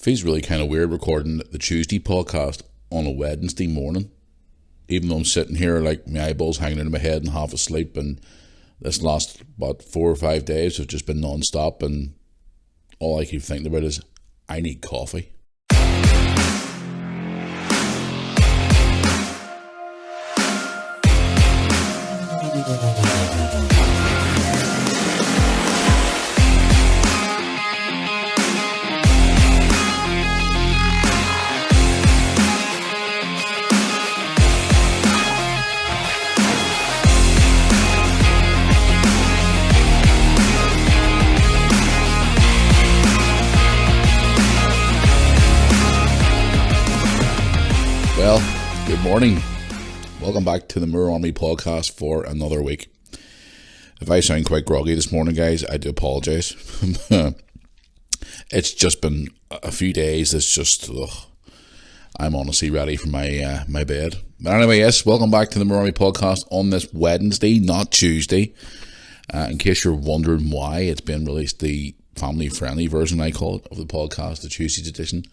Feels really kind of weird recording the Tuesday podcast on a Wednesday morning, even though I'm sitting here like my eyeballs hanging into my head and half asleep, and this last, 4 or 5 days have just been non-stop, and all I keep thinking about is I need coffee. Well, good morning. Welcome back to the Moore Army podcast for another week. If I sound quite groggy this morning, guys, I do apologise. It's just been a few days. It's just, I'm honestly ready for my bed. But anyway, yes, welcome back to the Moore Army podcast on this Wednesday, not Tuesday. In case you're wondering why it's been released, the family-friendly version, I call it, of the podcast, the Tuesday's edition,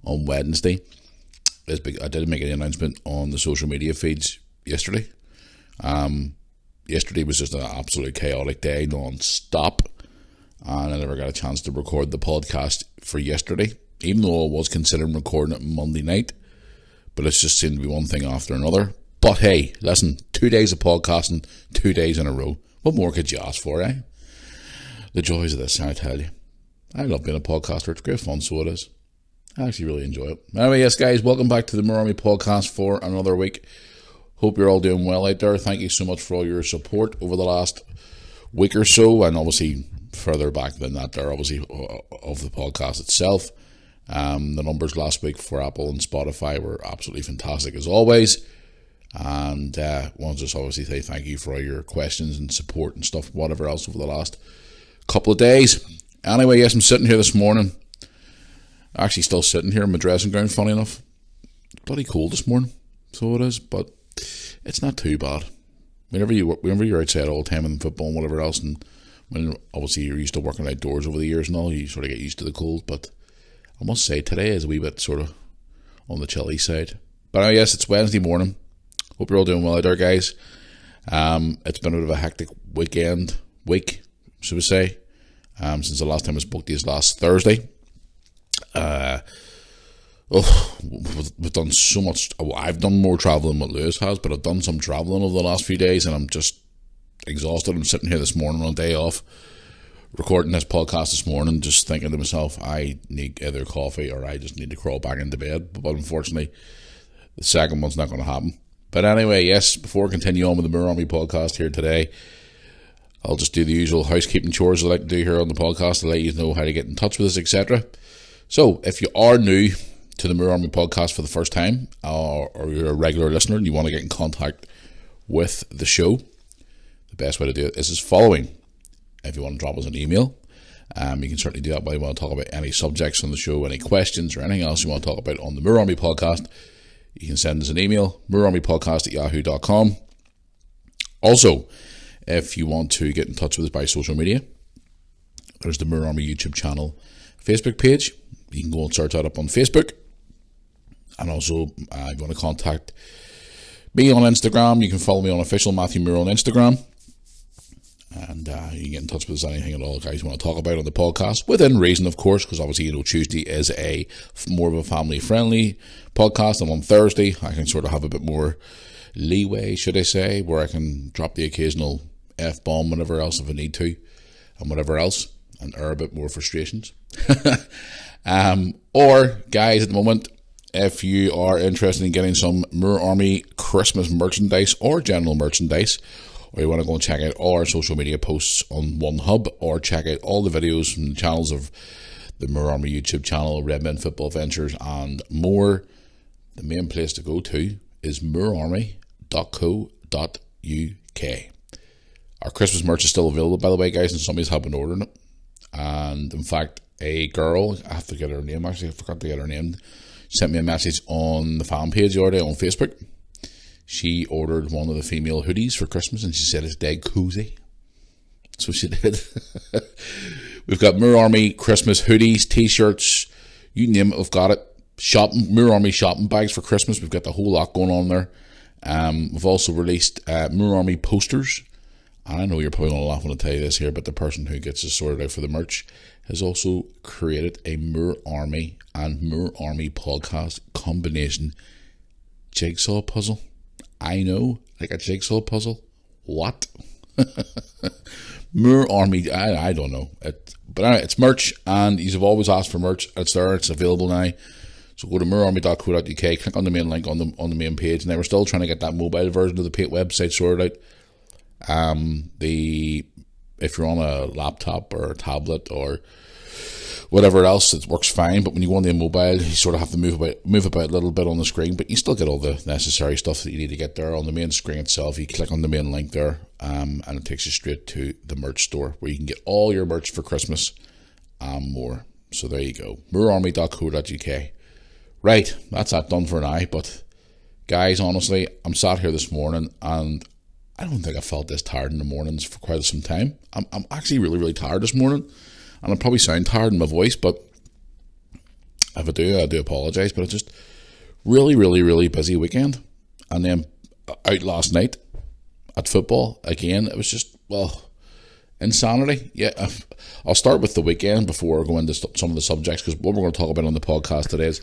on Wednesday. I did make an announcement on the social media feeds yesterday. Yesterday was just an absolute chaotic day, non-stop, and I never got a chance to record the podcast for yesterday, even though I was considering recording it Monday night, but it's just seemed to be one thing after another. But hey, listen, 2 days of podcasting, 2 days in a row. What more could you ask for, eh? The joys of this, I tell you. I love being a podcaster. It's great fun, so it is. I actually really enjoy it. Anyway, yes, guys, welcome back to the Moore Army podcast for another week. Hope you're all doing well out there. Thank you so much for all your support over the last week or so, and obviously further back than that there, obviously, of the podcast itself. The numbers last week for Apple and Spotify were absolutely fantastic as always, and I want to just obviously say thank you for all your questions and support and stuff, whatever else over the last couple of days. Anyway, yes, I'm sitting here this morning. Actually still sitting here in my dressing gown, funny enough. It's bloody cold this morning, so it is, but it's not too bad. Whenever you're outside all the time in football and whatever else, and when obviously you're used to working outdoors over the years and all, you sort of get used to the cold, but I must say today is a wee bit sort of on the chilly side. But yes, it's Wednesday morning. Hope you're all doing well out there, guys. It's been a bit of a hectic week, should we say, since the last time I spoke to you last Thursday. We've done so much. I've done more travelling than what Lewis has, but I've done some travelling over the last few days, and I'm just exhausted. I'm sitting here this morning on a day off, recording this podcast this morning, just thinking to myself, I need either coffee or I just need to crawl back into bed. But unfortunately, the second one's not going to happen. But anyway, yes, before I continue on with the Moore Army podcast here today, I'll just do the usual housekeeping chores I like to do here on the podcast to let you know how to get in touch with us, etc. So, if you are new to the Moore Army podcast for the first time, or you're a regular listener and you want to get in contact with the show, the best way to do it is as following. If you want to drop us an email, you can certainly do that while you want to talk about any subjects on the show, any questions or anything else you want to talk about on the Moore Army podcast. You can send us an email, moorearmypodcast@yahoo.com. Also, if you want to get in touch with us by social media, there's the Moore Army YouTube channel, Facebook page. You can go and search that up on Facebook. And also, if you want to contact me on Instagram, you can follow me on official Matthew Moore on Instagram. And you can get in touch with us anything at all, guys, you want to talk about on the podcast. Within reason, of course, because obviously, Tuesday is a more of a family-friendly podcast. And on Thursday, I can sort of have a bit more leeway, should I say, where I can drop the occasional F-bomb, whatever else if I need to, and whatever else, and air a bit more frustrations. Or, guys, at the moment, if you are interested in getting some Moore Army Christmas merchandise or general merchandise, or you want to go and check out all our social media posts on One Hub, or check out all the videos from the channels of the Moore Army YouTube channel, Redmen Football Ventures, and more, the main place to go to is moorearmy.co.uk. Our Christmas merch is still available, by the way, guys, and somebody's have been ordering it. And in fact, a girl, I have to get her name, actually, I forgot to get her name, sent me a message on the fan page the other day on Facebook. She ordered one of the female hoodies for Christmas, and she said it's dead cozy. So she did. We've got Moore Army Christmas hoodies, t-shirts, You name it, we've got it. Shopping, Moore Army shopping bags for Christmas. We've got the whole lot going on there. We've also released Moore Army posters. And I know you're probably going to laugh when I tell you this here, but the person who gets us sorted out for the merch has also created a Moore Army and Moore Army podcast combination jigsaw puzzle. I know, like a jigsaw puzzle. What? Moore Army, I don't know. But anyway, it's merch, and you've always asked for merch. It's there, it's available now. So go to moorearmy.co.uk, click on the main link on the main page. Now we're still trying to get that mobile version of the website sorted out. If you're on a laptop or a tablet or whatever else, it works fine. But when you go on the mobile, you sort of have to move about a little bit on the screen. But you still get all the necessary stuff that you need to get there on the main screen itself. You click on the main link there, and it takes you straight to the merch store where you can get all your merch for Christmas and more. So there you go, moorearmy.co.uk. Right, that's that done for now. But guys, honestly, I'm sat here this morning and I don't think I felt this tired in the mornings for quite some time. I'm actually really, really tired this morning, and I probably sound tired in my voice, but if I do apologise. But it's just really, really, really busy weekend, and then out last night at football again. It was just, well, insanity. Yeah, I'll start with the weekend before I go into some of the subjects, because what we're going to talk about on the podcast today is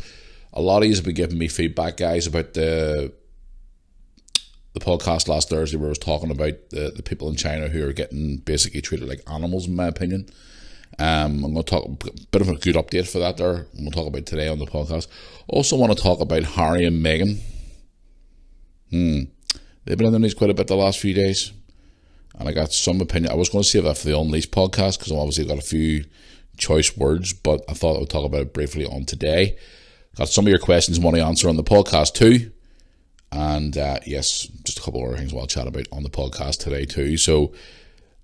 a lot of you have been giving me feedback, guys, about the podcast last Thursday where I was talking about the people in China who are getting basically treated like animals, in my opinion. I'm going to talk a bit of a good update for that there. I'm going to talk about today on the podcast. Also want to talk about Harry and Meghan. They've been in the news quite a bit the last few days, and I got some opinion. I was going to save that for the Unleashed podcast because I've obviously got a few choice words, but I thought I would talk about it briefly on today. Got some of your questions I want to answer on the podcast too. And yes, just a couple of other things I'll chat about on the podcast today too. So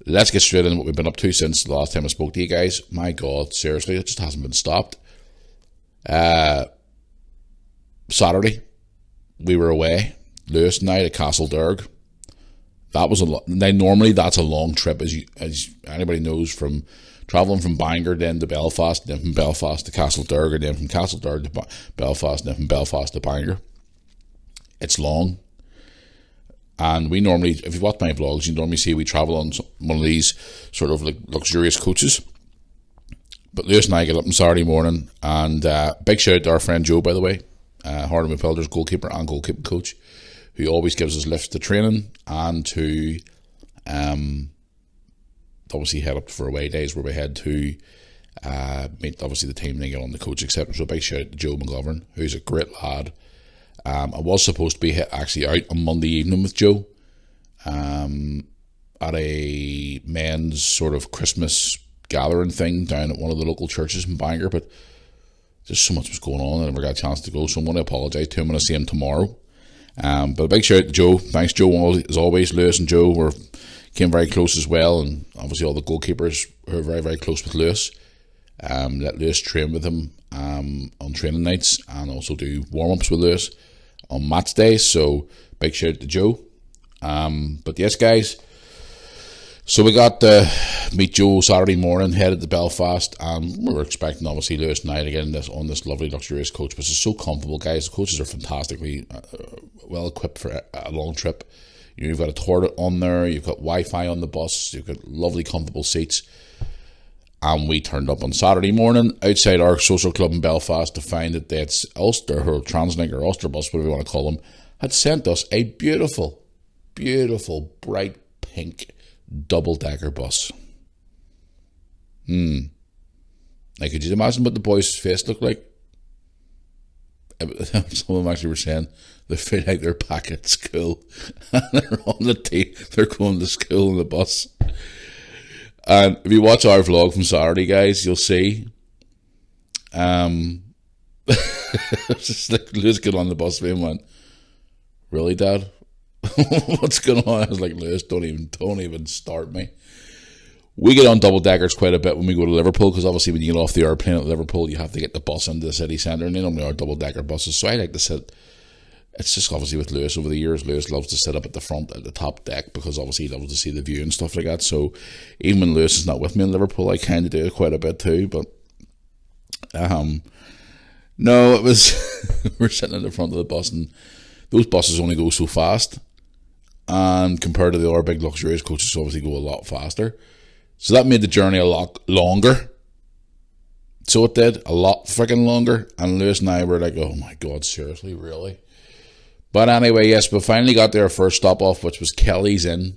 let's get straight into what we've been up to since the last time I spoke to you guys. My God, seriously, it just hasn't been stopped. Saturday, we were away, Lewis and I, to Castlederg. That was normally that's a long trip, as anybody knows, from travelling from Bangor then to Belfast, then from Belfast to Castlederg, and then from Castlederg to Belfast, and then from Belfast to Bangor. It's long, and we normally, if you watch my vlogs, you normally see we travel on one of these sort of like luxurious coaches. But Lewis and I get up on Saturday morning, and big shout out to our friend Joe, by the way, Harden Midfielder's goalkeeper and goalkeeping coach, who always gives us lifts to training and to obviously head up for away days where we head to meet obviously the team and get on the coach, etc. So big shout out to Joe McGovern, who's a great lad. I was supposed to be actually out on Monday evening with Joe at a men's sort of Christmas gathering thing down at one of the local churches in Bangor, but just so much was going on and I never got a chance to go, so I'm going to apologise to him when I see him tomorrow. But a big shout out to Joe. Thanks, Joe, as always. Lewis and Joe came very close as well, and obviously all the goalkeepers who are very, very close with Lewis. Let Lewis train with him on training nights and also do warm-ups with Lewis on match days, so big shout out to Joe. But yes, guys, so we got to meet Joe Saturday morning, headed to Belfast, and we were expecting obviously Lewis and I to get on this lovely luxurious coach, which is so comfortable, guys. The coaches are fantastically well equipped for a long trip. You've got a toilet on there, you've got Wi-Fi on the bus, you've got lovely comfortable seats. And we turned up on Saturday morning outside our social club in Belfast to find that that's Ulster, or Translink, or Ulster Bus, whatever you want to call them, had sent us a beautiful, beautiful, bright pink double-decker bus. Now, could you imagine what the boys' face looked like? Some of them actually were saying they feel like they're back at school and they're on the team. They're going to school in the bus. And if you watch our vlog from Saturday, guys, you'll see. Just like Lewis got on the bus with me and went, "Really, Dad? What's going on?" I was like, "Lewis, don't even start me." We get on double deckers quite a bit when we go to Liverpool, because obviously when you get off the airplane at Liverpool, you have to get the bus into the city centre, and they normally are double decker buses. So I like to sit. It's just obviously with Lewis over the years, Lewis loves to sit up at the front, at the top deck, because obviously he loves to see the view and stuff like that. So even when Lewis is not with me in Liverpool, I kind of do it quite a bit too. But No, it was we're sitting in the front of the bus, and those buses only go so fast, and compared to the other big luxurious coaches, obviously go a lot faster. So that made the journey a lot longer. So it did, a lot freaking longer. And Lewis and I were like, oh my God, seriously, really? But anyway, yes, we finally got there, our first stop off, which was Kelly's Inn.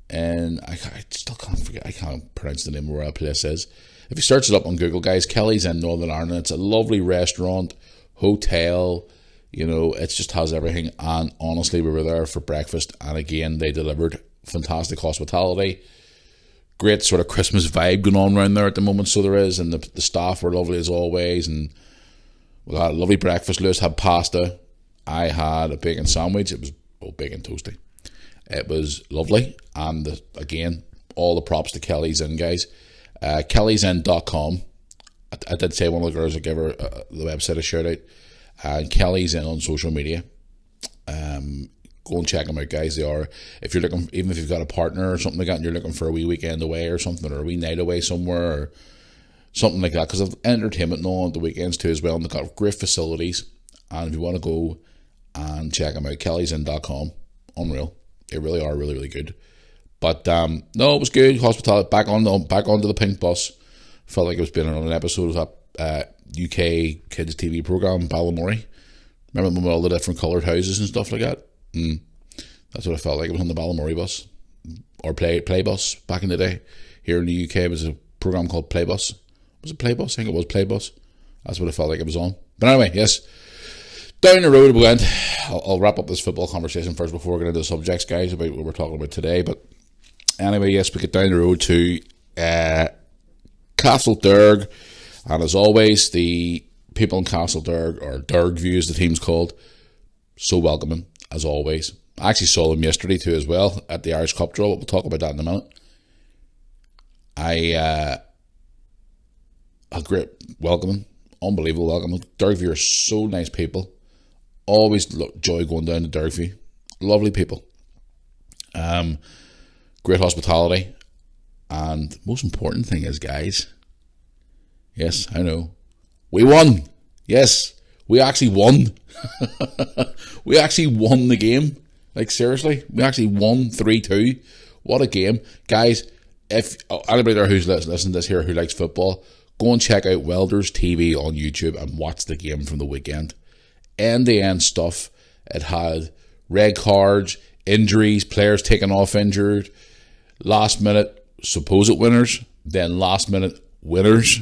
And I still can't forget, I can't pronounce the name of where that place is. If you search it up on Google, guys, Kelly's Inn, Northern Ireland. It's a lovely restaurant, hotel, it just has everything. And honestly, we were there for breakfast. And again, they delivered fantastic hospitality. Great sort of Christmas vibe going on around there at the moment, so there is, and the staff were lovely as always, and we had a lovely breakfast. Lewis had pasta, I had a bacon sandwich. It was bacon toasty. It was lovely, and again, all the props to Kelly's Inn, guys. KellysInn.com. I did say one of the girls would give her the website a shout out, and Kelly's Inn on social media. Go and check them out, guys. They are, if you're looking, even if you've got a partner or something like that, and you're looking for a wee weekend away or something, or a wee night away somewhere, or something like that, because I've entertainment now on the weekends too as well, and they've got great facilities. And if you want to go and check them out, KellysInn.com. Unreal. They really are really, really good. But no, it was good. Hospitality. Back onto the pink bus. Felt like it was being on an episode of that UK kids TV program, Balamory. Remember when all the different coloured houses and stuff like that? That's what I felt like. It was on the Balamory bus, or Play Bus back in the day. Here in the UK, it was a program called Playbus. Was it Playbus? I think it was Playbus. That's what it felt like it was on. But anyway, yes. Down the road we went. I'll wrap up this football conversation first before we get into the subjects, guys, about what we're talking about today. But anyway, yes, we get down the road to Castlederg, and as always, the people in Castlederg, or Dergview as the team's called, so welcoming as always. I actually saw them yesterday too as well at the Irish Cup draw, but we'll talk about that in a minute. A great welcoming, unbelievable welcoming. Dergview are so nice people. Always joy going down to Dergview. Lovely people. Great hospitality. And most important thing is, guys, yes, I know, we won. Yes, we actually won. We actually won the game. Like, seriously, we actually won 3-2. What a game. Guys, if anybody there who's listening to this here who likes football, go and check out Welders TV on YouTube and watch the game from the weekend. End-to-end stuff. It had red cards, injuries, players taken off injured, last minute supposed winners, then last minute winners,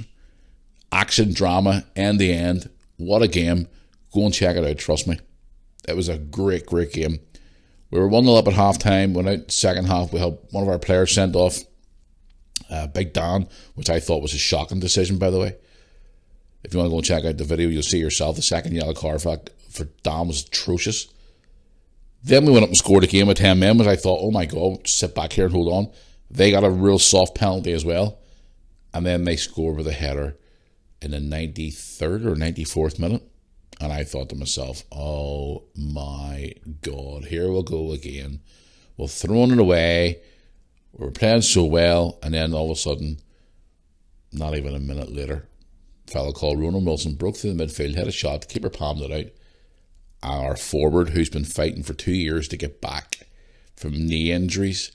action, drama, end-to-end. What a game. Go and check it out, trust me. It was a great, great game. We were 1-0 up at half-time. Went out second half. We had one of our players sent off, Big Dan, which I thought was a shocking decision, by the way. If you want to go and check out the video, you'll see yourself. The second yellow card for Dan was atrocious. Then we went up and scored a game with 10 men, which I thought, oh my God, sit back here and hold on. They got a real soft penalty as well. And then they scored with a header in the 93rd or 94th minute. And I thought to myself, oh my God, here we'll go again. We're throwing it away. We're playing so well. And then all of a sudden, not even a minute later, a fellow called Ronan Wilson broke through the midfield, hit a shot, the keeper palmed it out. And our forward, who's been fighting for 2 years to get back from knee injuries,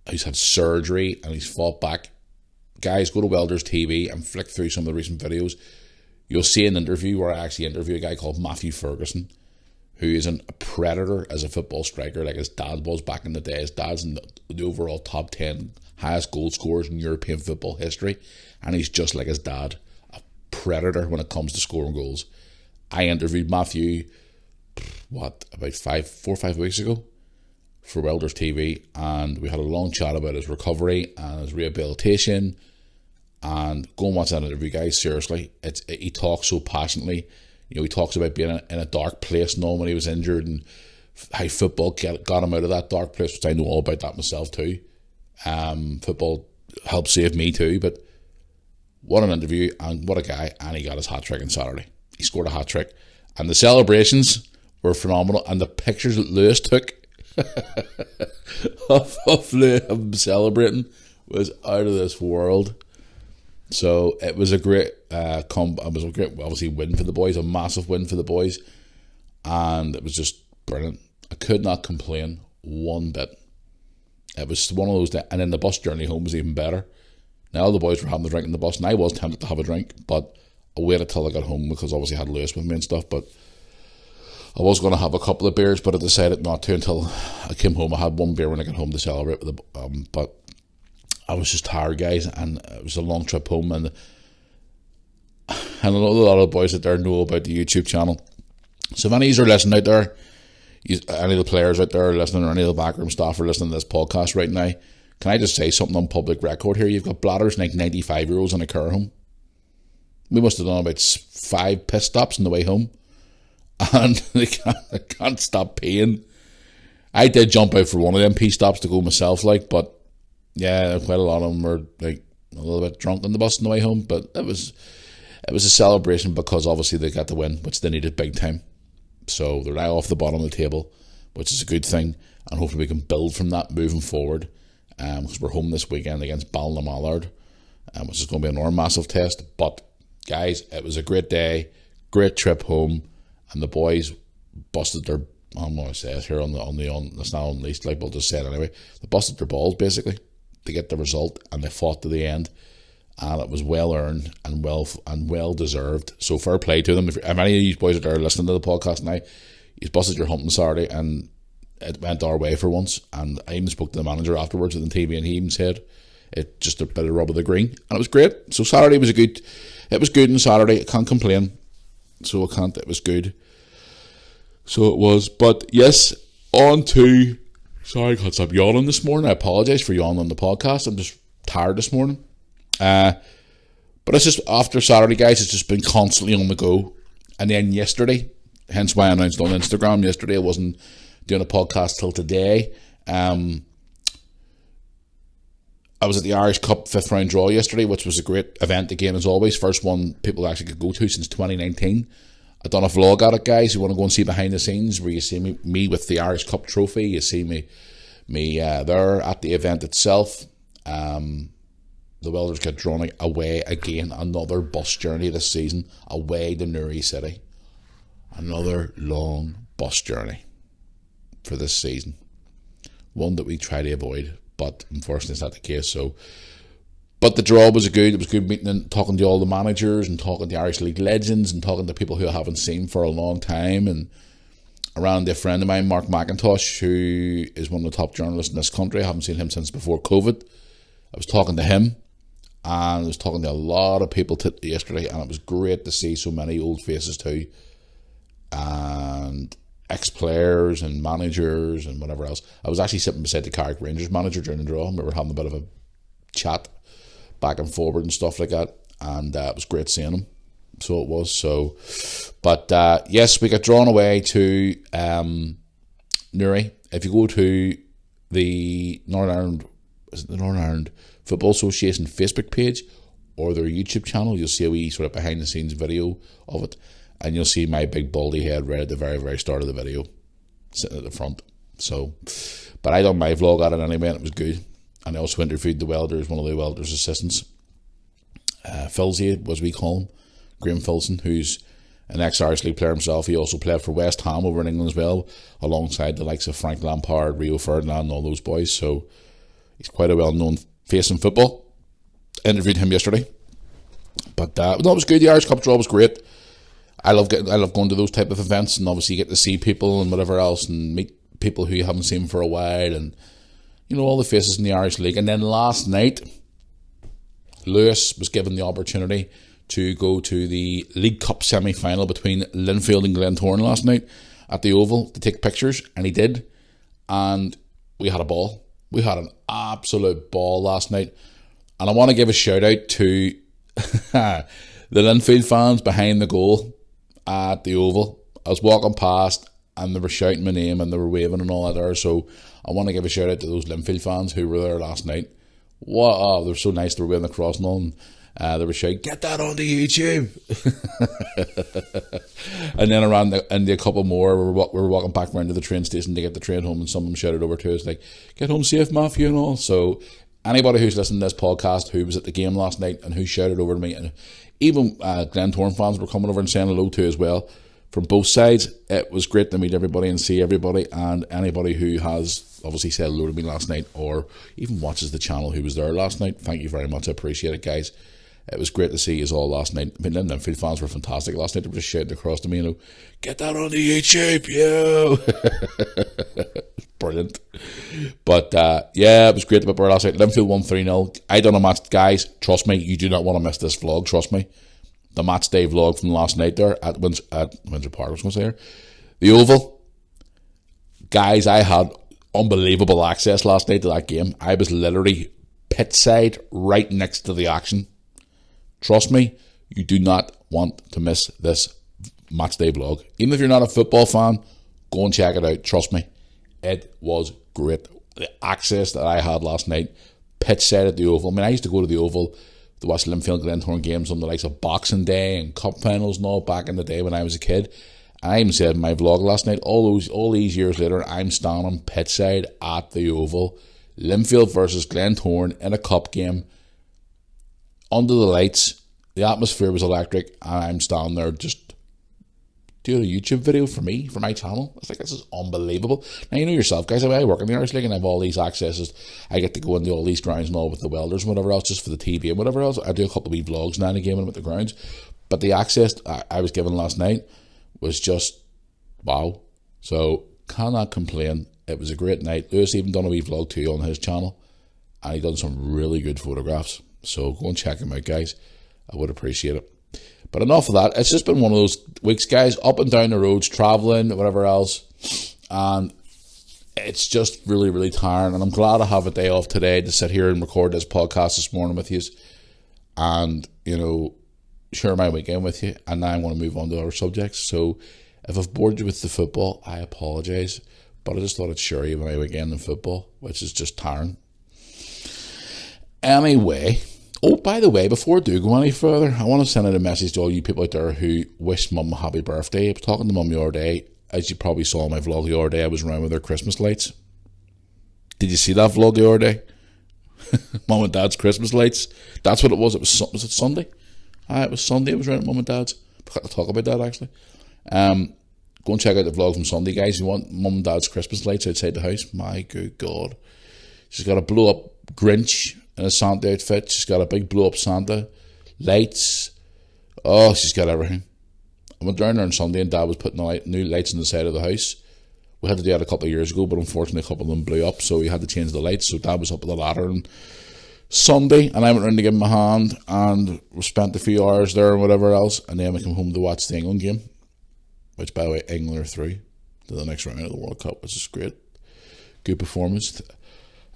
who's had surgery and he's fought back. Guys, go to Welders TV and flick through some of the recent videos. You'll see an interview where I actually interview a guy called Matthew Ferguson, who is a predator as a football striker, like his dad was back in the day. His dad's in the overall top 10 highest goal scorers in European football history, and he's just like his dad, a predator when it comes to scoring goals. I interviewed Matthew, about 4 or 5 weeks ago for Welders TV, and we had a long chat about his recovery and his rehabilitation. And go and watch that interview, guys. Seriously, he talks so passionately. You know, he talks about being in a dark place now when he was injured, and how football got him out of that dark place, which I know all about that myself too. Football helped save me too. But what an interview, and what a guy. And he got his hat-trick on Saturday. He scored a hat-trick. And the celebrations were phenomenal. And the pictures that Lewis took of him celebrating was out of this world. So it was a great It was a great, obviously, win for the boys, a massive win for the boys, and it was just brilliant. I could not complain one bit. It was one of those days, and then the bus journey home was even better. Now the boys were having a drink in the bus, and I was tempted to have a drink, but I waited till I got home because obviously I had Lewis with me and stuff. But I was going to have a couple of beers, but I decided not to until I came home. I had one beer when I got home to celebrate with the, but I was just tired, guys, and it was a long trip home. And I know a lot of the boys out there know about the YouTube channel. So if any of you are listening out there, any of the players out there listening, or any of the backroom staff are listening to this podcast right now, can I just say something on public record here? You've got bladders like 95-year-olds in a care home. We must have done about 5 piss stops on the way home, and they can't stop peeing. I did jump out for one of them pee stops to go myself, but yeah, quite a lot of them were like a little bit drunk on the bus on the way home. But it was a celebration because obviously they got the win, which they needed big time. So they're now off the bottom of the table, which is a good thing, and hopefully we can build from that moving forward. Because we're home this weekend against Ballinamallard, which is going to be another massive test. But guys, it was a great day, great trip home, and the boys busted their, I'm going to say it here it's not unleashed, like we'll just say it anyway. They busted their balls basically to get the result, and they fought to the end, and it was well earned and well deserved. So fair play to them. If any of you boys that are listening to the podcast now, you busted your hump on Saturday, and it went our way for once. And I even spoke to the manager afterwards at the TV, and he even said it just a bit of rub of the green, and it was great. So Saturday was it was good on Saturday. I can't complain. So I can't. It was good. So it was. But yes, on to. Sorry, I can't stop yawning this morning. I apologise for yawning on the podcast. I'm just tired this morning. But it's just after Saturday, guys. It's just been constantly on the go. And then yesterday, hence why I announced on Instagram yesterday, I wasn't doing a podcast till today. I was at the Irish Cup 5th round draw yesterday, which was a great event again as always. First one people actually could go to since 2019. I've done a vlog at it, guys. You want to go and see behind the scenes where you see me with the Irish Cup trophy. You see me there at the event itself. The Welders get drawn away again. Another bus journey this season away to Newry City. Another long bus journey for this season. One that we try to avoid, but unfortunately it's not the case. So, but the draw was good. It was good meeting and talking to all the managers and talking to Irish League legends and talking to people who I haven't seen for a long time. And around a friend of mine, Mark McIntosh, who is one of the top journalists in this country. I haven't seen him since before COVID. I was talking to him, and I was talking to a lot of people yesterday, and it was great to see so many old faces too, and ex-players and managers and whatever else. I was actually sitting beside the Carrick Rangers manager during the draw, and we were having a bit of a chat back and forward and stuff like that, and it was great seeing him. So it was. So, but yes, we got drawn away to Newry. If you go to the Northern Ireland Football Association Facebook page or their YouTube channel, you'll see a wee sort of behind the scenes video of it, and you'll see my big baldy head right at the very, very start of the video sitting at the front. So, but I done my vlog at it anyway, and it was good. And I also interviewed the Welders, one of the Welders' assistants, Filsey, as we call him, Graham Filson, who's an ex-Irish League player himself. He also played for West Ham over in England as well, alongside the likes of Frank Lampard, Rio Ferdinand, and all those boys. So he's quite a well-known face in football. Interviewed him yesterday. But no, it was good. The Irish Cup draw was great. I love going to those type of events, and obviously you get to see people and whatever else, and meet people who you haven't seen for a while, and you know, all the faces in the Irish League. And then last night, Lewis was given the opportunity to go to the League Cup semi-final between Linfield and Glentoran last night at the Oval to take pictures, and he did. And we had a ball. We had an absolute ball last night. And I want to give a shout out to the Linfield fans behind the goal at the Oval. I was walking past, and they were shouting my name, and they were waving and all that there. So I want to give a shout out to those Linfield fans who were there last night. Wow, they were so nice. They were waving across and all, and they were shouting, "Get that onto YouTube!" And then around a couple more, we were walking back around to the train station to get the train home, and some of them shouted over to us like, "Get home safe, Matthew," and all. So anybody who's listening to this podcast who was at the game last night and who shouted over to me, and even Glentoran fans were coming over and saying hello to as well. From both sides, it was great to meet everybody and see everybody, and anybody who has obviously said hello to me last night or even watches the channel who was there last night, thank you very much. I appreciate it, guys. It was great to see you all last night. I mean, Linfield fans were fantastic last night. They were just shouting across to me, get that on the YouTube, yo! Brilliant. But yeah, it was great to be there last night. Linfield won 3-0. I done a match, guys. Trust me, you do not want to miss this vlog. Trust me. The match day vlog from last night there at Windsor Park, I was going to say here. The Oval. Guys, I had unbelievable access last night to that game. I was literally pit side right next to the action. Trust me, you do not want to miss this match day vlog. Even if you're not a football fan, go and check it out. Trust me, it was great. The access that I had last night, pitch side at the Oval. I mean, I used to go to the Oval to watch Linfield Glentoran games on the likes of Boxing Day and Cup finals and all back in the day when I was a kid. I even said in my vlog last night, all these years later, I'm standing pitch side at the Oval. Linfield versus Glentoran in a cup game. Under the lights, the atmosphere was electric, and I'm standing there just doing a YouTube video for me, for my channel. I was like, this is unbelievable. Now, you know yourself, guys, I work in the Irish League and I have all these accesses. I get to go into all these grounds and all with the welders and whatever else, just for the TV and whatever else. I do a couple of wee vlogs now and again when I'm at the grounds. But the access I was given last night was just wow. So, cannot complain. It was a great night. Lewis even done a wee vlog too on his channel, and he done some really good photographs. So go and check him out, guys. I would appreciate it. But enough of that. It's just been one of those weeks, guys, up and down the roads, travelling, whatever else. And it's just really, really tiring. And I'm glad I have a day off today to sit here and record this podcast this morning with you. And, share my weekend with you. And now I'm going to move on to other subjects. So if I've bored you with the football, I apologise. But I just thought I'd share you my weekend in football, which is just tiring. Anyway, by the way, before I do go any further, I want to send out a message to all you people out there who wished Mum a happy birthday. I was talking to Mum the other day. As you probably saw in my vlog the other day, I was around with her Christmas lights. Did you see that vlog the other day? Mum and Dad's Christmas lights. That's what it was. Was it Sunday? It was Sunday. It was around at Mum and Dad's. I forgot to talk about that, actually. Go and check out the vlog from Sunday, guys. You want Mum and Dad's Christmas lights outside the house? My good God. She's got a blow-up Grinch in a Santa outfit. She's got a big blow-up Santa. Lights. Oh, she's got everything. I went down there on Sunday and Dad was putting new lights on the side of the house. We had to do that a couple of years ago, but unfortunately a couple of them blew up, so we had to change the lights. So Dad was up with the ladder on Sunday, and I went round to give him a hand, and we spent a few hours there and whatever else, and then we came home to watch the England game, which, by the way, England are through to the next round of the World Cup, which is great. Good performance.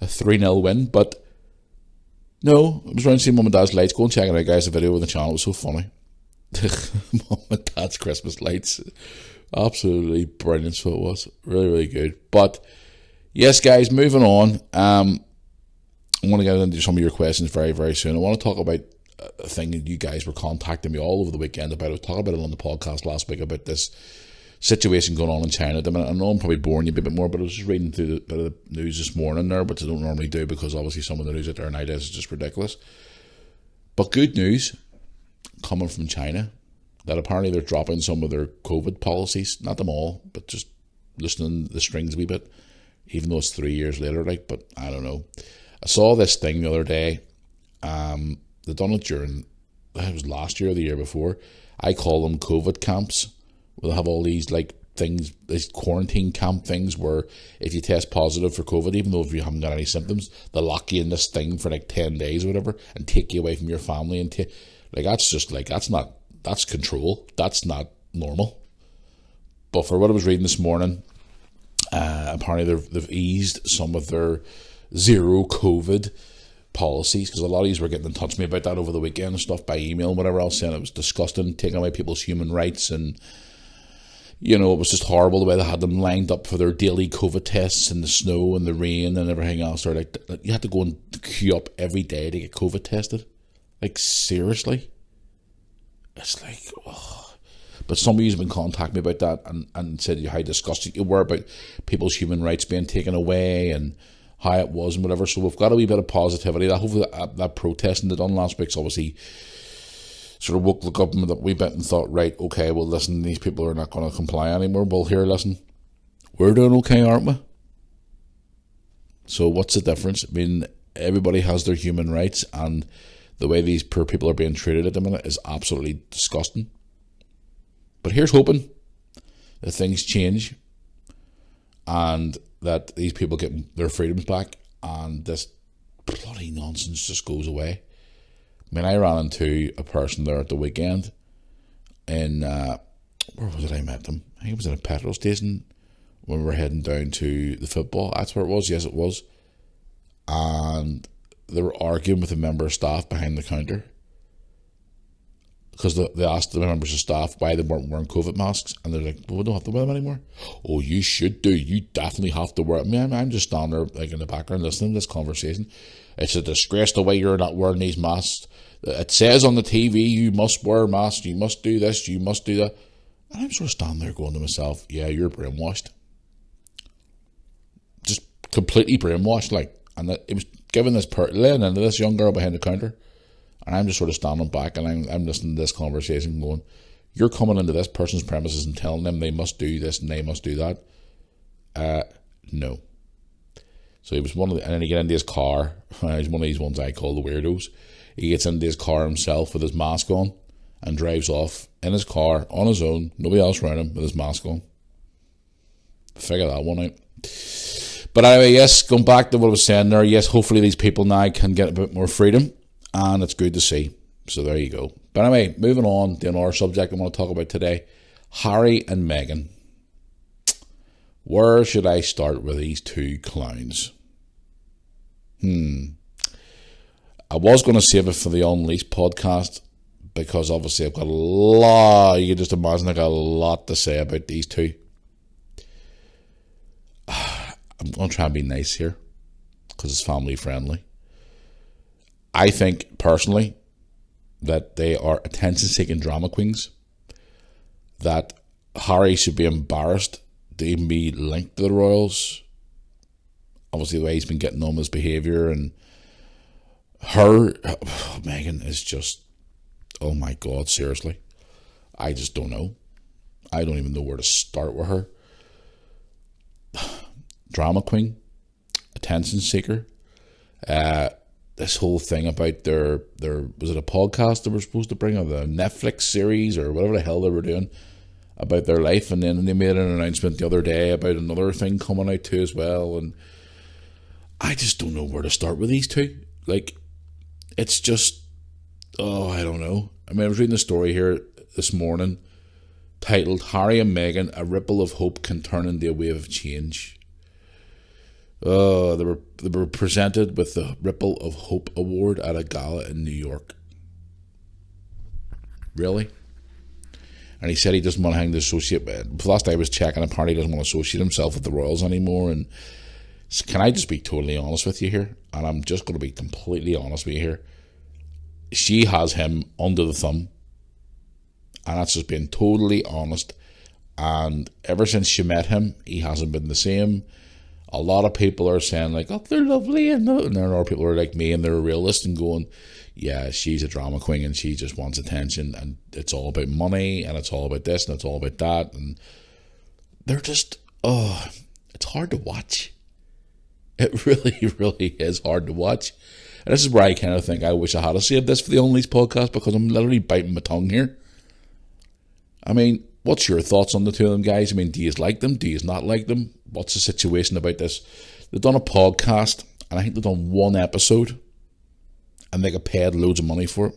A 3-0 win, but no, I was around seeing Mum and Dad's lights. Go and check it out, guys. The video on the channel was so funny. Mum and Dad's Christmas lights. Absolutely brilliant, so it was. Really, really good. But, yes, guys, moving on. I want to get into some of your questions very, very soon. I want to talk about a thing that you guys were contacting me all over the weekend about. I was talking about it on the podcast last week about this situation going on in China. I mean, I know I'm probably boring you a bit more, but I was just reading through the bit of the news this morning there, which I don't normally do because obviously some of the news out there nowadays is just ridiculous. But good news coming from China, that apparently they're dropping some of their COVID policies. Not them all, but just loosening the strings a wee bit, even though it's 3 years later, but I don't know. I saw this thing the other day. They done it during, it was last year or the year before. I call them COVID camps. We'll have all these things, these quarantine camp things where if you test positive for COVID, even though if you haven't got any symptoms, they'll lock you in this thing for 10 days or whatever and take you away from your family. And that's control. That's not normal. But for what I was reading this morning, apparently they've eased some of their zero COVID policies, because a lot of these were getting in touch with me about that over the weekend and stuff by email and whatever else, saying it was disgusting, taking away people's human rights, and it was just horrible the way they had them lined up for their daily COVID tests in the snow and the rain and everything else. They're you had to go and queue up every day to get COVID tested. Seriously? It's oh. But somebody's been contacting me about that and said how disgusted you were about people's human rights being taken away and how it was and whatever. So we've got a wee bit of positivity. Hopefully that protesting they done last week's obviously sort of woke up a wee bit and thought, right, okay, well, listen, these people are not going to comply anymore. Well, here, listen, we're doing okay, aren't we? So what's the difference? I mean, everybody has their human rights, and the way these poor people are being treated at the minute is absolutely disgusting. But here's hoping that things change and that these people get their freedoms back and this bloody nonsense just goes away. I mean, I ran into a person there at the weekend in, where was it I met them? I think it was at a petrol station when we were heading down to the football. That's where it was, yes it was. And they were arguing with a member of staff behind the counter because they asked the members of staff why they weren't wearing COVID masks, and they're like, well, we don't have to wear them anymore. Oh, you should do. You definitely have to wear them. I'm just standing there like in the background listening to this conversation. It's a disgrace the way you're not wearing these masks. It says on the TV, you must wear masks, you must do this, you must do that. And I'm sort of standing there going to myself, yeah, you're brainwashed. Just completely brainwashed, like. And it was giving this laying into this young girl behind the counter, and I'm just sort of standing back and I'm listening to this conversation going, you're coming into this person's premises and telling them they must do this and they must do that. No. So he was and then he get into his car. He's one of these ones I call the weirdos. He gets into his car himself with his mask on and drives off in his car on his own, nobody else around him, with his mask on. Figure that one out. But anyway, yes, going back to what I was saying there, yes, hopefully these people now can get a bit more freedom, and it's good to see. So there you go. But anyway, moving on to another subject I want to talk about today, Harry and Meghan. Where should I start with these two clowns? I was going to save it for the Unleashed podcast, because obviously I've got a lot, you can just imagine I've got a lot to say about these two. I'm going to try and be nice here because it's family friendly. I think personally that they are attention-seeking drama queens, that Harry should be embarrassed to even be linked to the royals. Obviously the way he's been getting on with his behaviour, and Meghan is just, oh my God, seriously. I just don't know. I don't even know where to start with her. Drama queen, attention seeker. This whole thing about their was it a podcast they were supposed to bring, or the Netflix series or whatever the hell they were doing about their life, and then they made an announcement the other day about another thing coming out too as well, and I just don't know where to start with these two. Like, it's just, I don't know. I mean, I was reading a story here this morning titled "Harry and Meghan: A Ripple of Hope Can Turn into a Wave of Change." They were presented with the Ripple of Hope Award at a gala in New York. Really? And he said he doesn't want to hang the associate. Last I was checking, apparently he doesn't want to associate himself with the royals anymore. And can I just be totally honest with you here? And I'm just going to be completely honest with you here. She has him under the thumb, and that's just being totally honest. And ever since she met him, he hasn't been the same. A lot of people are saying like, oh, they're lovely, and there are people who are like me and they're a realist and going, yeah, she's a drama queen and she just wants attention, and it's all about money, and it's all about this and it's all about that, and they're just, it's hard to watch. It really, really is hard to watch. And this is where I kind of think I wish I had saved this for the Unleashed podcast, because I'm literally biting my tongue here. I mean, what's your thoughts on the two of them, guys? I mean, do you like them? Do you not like them? What's the situation about this? They've done a podcast, and I think they've done one episode, and they got paid loads of money for it.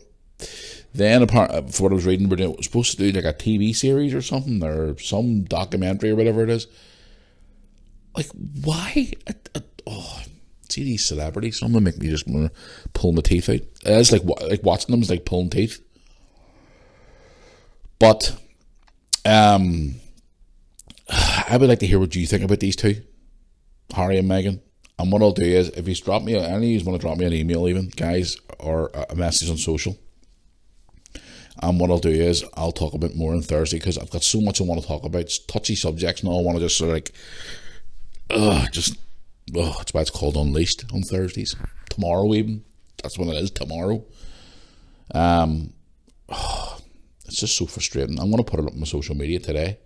Then, apart for what I was reading, we're supposed to do like a TV series or something, or some documentary or whatever it is. Like, why? See these celebrities, some of them make me just want to pull my teeth out. It's like watching them is like pulling teeth. But I would like to hear what you think about these two, Harry and Meghan. And what I'll do is, if you drop me, any of you want to drop me an email even, guys, or a message on social. And what I'll do is, I'll talk a bit more on Thursday, because I've got so much I want to talk about. It's touchy subjects, and I want to just sort of like, that's why it's called Unleashed on Thursdays. Tomorrow even. That's when it is, tomorrow. it's just so frustrating. I'm going to put it up on my social media today.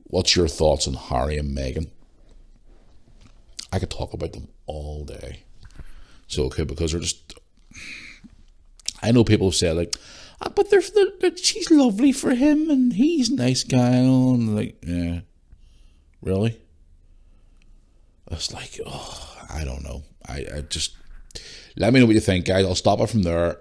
What's your thoughts on Harry and Meghan? I could talk about them all day. So, okay, because they're just... I know people have said, like, but she's lovely for him, and he's a nice guy, and like, yeah. Really? It's like, I don't know. I just... Let me know what you think, guys. I'll stop it from there.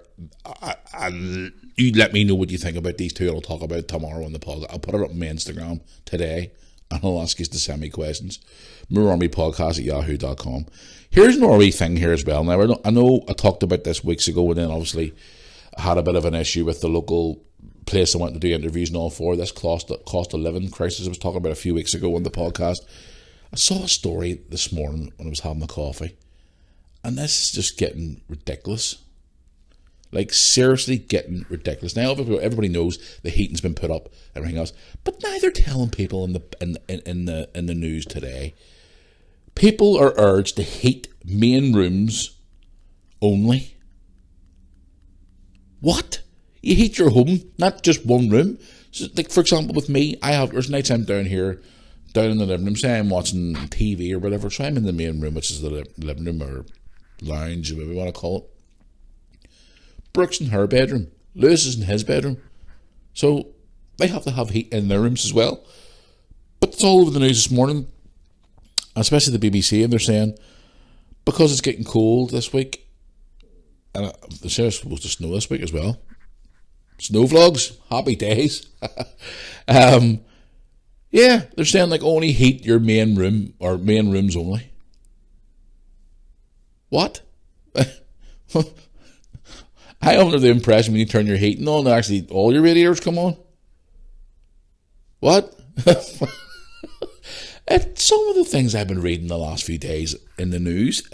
You let me know what you think about these two, and I'll talk about it tomorrow on the pod. I'll put it up on my Instagram today, and I'll ask you to send me questions. MoorArmyPodcast@yahoo.com. Here's another wee thing here as well. Now, I know I talked about this weeks ago, and then obviously I had a bit of an issue with the local place I went to do interviews and all for this cost of living crisis I was talking about a few weeks ago on the podcast. I saw a story this morning when I was having a coffee, and this is just getting ridiculous. Like, seriously getting ridiculous. Now, everybody knows the heating's been put up and everything else, but now they're telling people in the news today, people are urged to heat main rooms only. What? You heat your home, not just one room. So, like, for example, with me, there's nights I'm down here, down in the living room, say I'm watching TV or whatever, so I'm in the main room, which is the living room or lounge, whatever you want to call it. Brooke's in her bedroom. Lewis is in his bedroom. So they have to have heat in their rooms as well. But it's all over the news this morning, especially the BBC, and they're saying because it's getting cold this week, and they're supposed to snow this week as well. Snow vlogs, happy days. Yeah, they're saying like only heat your main room or main rooms only. What? I am under the impression when you turn your heating on, actually all your radiators come on. What? And some of the things I've been reading the last few days in the news,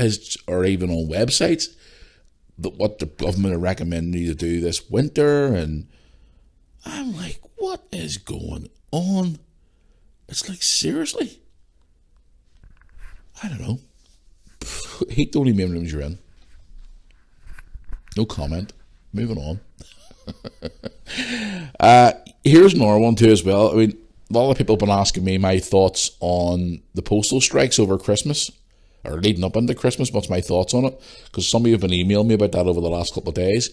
or even on websites, what the government are recommending you to do this winter, and I'm like, what is going on? It's like, seriously? I don't know. Heat the only main rooms you're in. No comment. Moving on. Here's another one too as well. I mean, a lot of people have been asking me my thoughts on the postal strikes over Christmas, or leading up into Christmas. What's my thoughts on it? Because some of you have been emailing me about that over the last couple of days.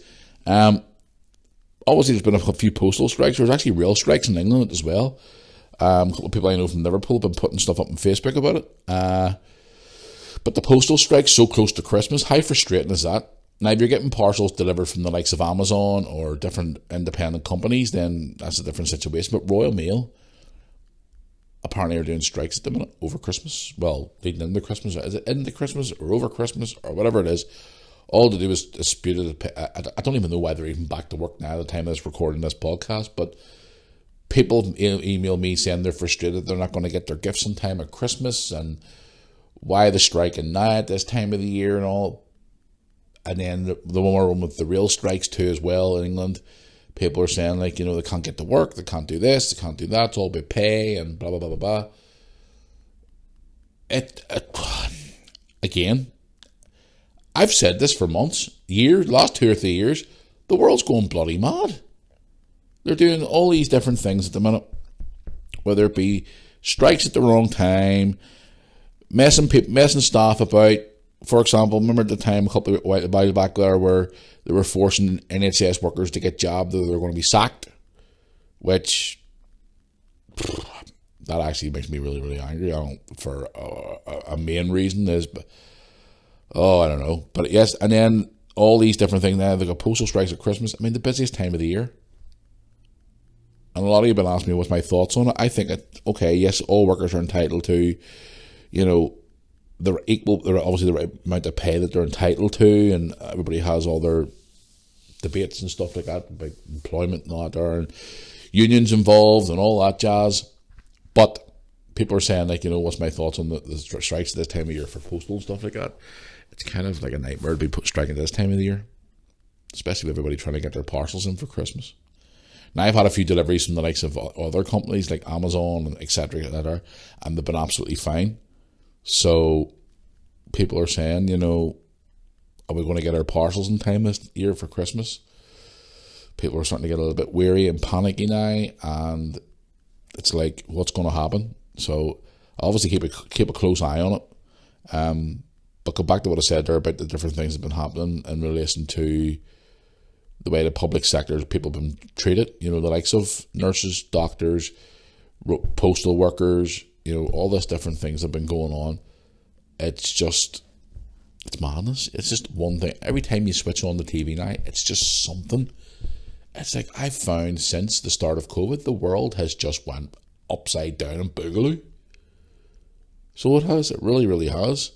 Obviously, there's been a few postal strikes. There's actually real strikes in England as well. A couple of people I know from Liverpool have been putting stuff up on Facebook about it. But the postal strike's so close to Christmas, how frustrating is that? Now, if you're getting parcels delivered from the likes of Amazon or different independent companies, then that's a different situation. But Royal Mail apparently are doing strikes at the minute over Christmas. Well, leading into Christmas. Is it into Christmas or over Christmas or whatever it is? All to do is dispute it. I don't even know why they're even back to work now at the time of this recording this podcast, but people email me saying they're frustrated they're not going to get their gifts in time at Christmas, and why the striking now at this time of the year and all. And then the one with the real strikes too as well in England. People are saying, like, they can't get to work, they can't do this, they can't do that, it's all about pay and blah, blah, blah, blah, blah. Again, I've said this for months, last 2 or 3 years, the world's going bloody mad. They're doing all these different things at the minute, whether it be strikes at the wrong time, messing staff about. For example, remember the time a couple of while back there where they were forcing NHS workers to get jobs that they were going to be sacked, which that actually makes me really, really angry. For a main reason is, I don't know. But yes, and then all these different things now, they've got postal strikes at Christmas. I mean, the busiest time of the year. And a lot of you have been asking me what's my thoughts on it. I think, okay, yes, all workers are entitled to, they're obviously the right amount of pay that they're entitled to, and everybody has all their debates and stuff like that about employment and all that there, and unions involved and all that jazz. But people are saying, like, what's my thoughts on the strikes at this time of year for postal and stuff like that? It's kind of like a nightmare to be striking at this time of the year, especially with everybody trying to get their parcels in for Christmas. Now, I've had a few deliveries from the likes of other companies like Amazon and etc., and they've been absolutely fine. So people are saying, are we going to get our parcels in time this year for Christmas? People are starting to get a little bit weary and panicky now, and it's like, what's going to happen? So obviously keep a close eye on it. But go back to what I said there about the different things that have been happening in relation to the way the public sector people have been treated. You know, the likes of nurses, doctors, postal workers, you know, all these different things have been going on. It's madness. It's just one thing. Every time you switch on the TV now, it's just something. It's like, I've found since the start of COVID, the world has just went upside down and boogaloo. So it has. It really, really has.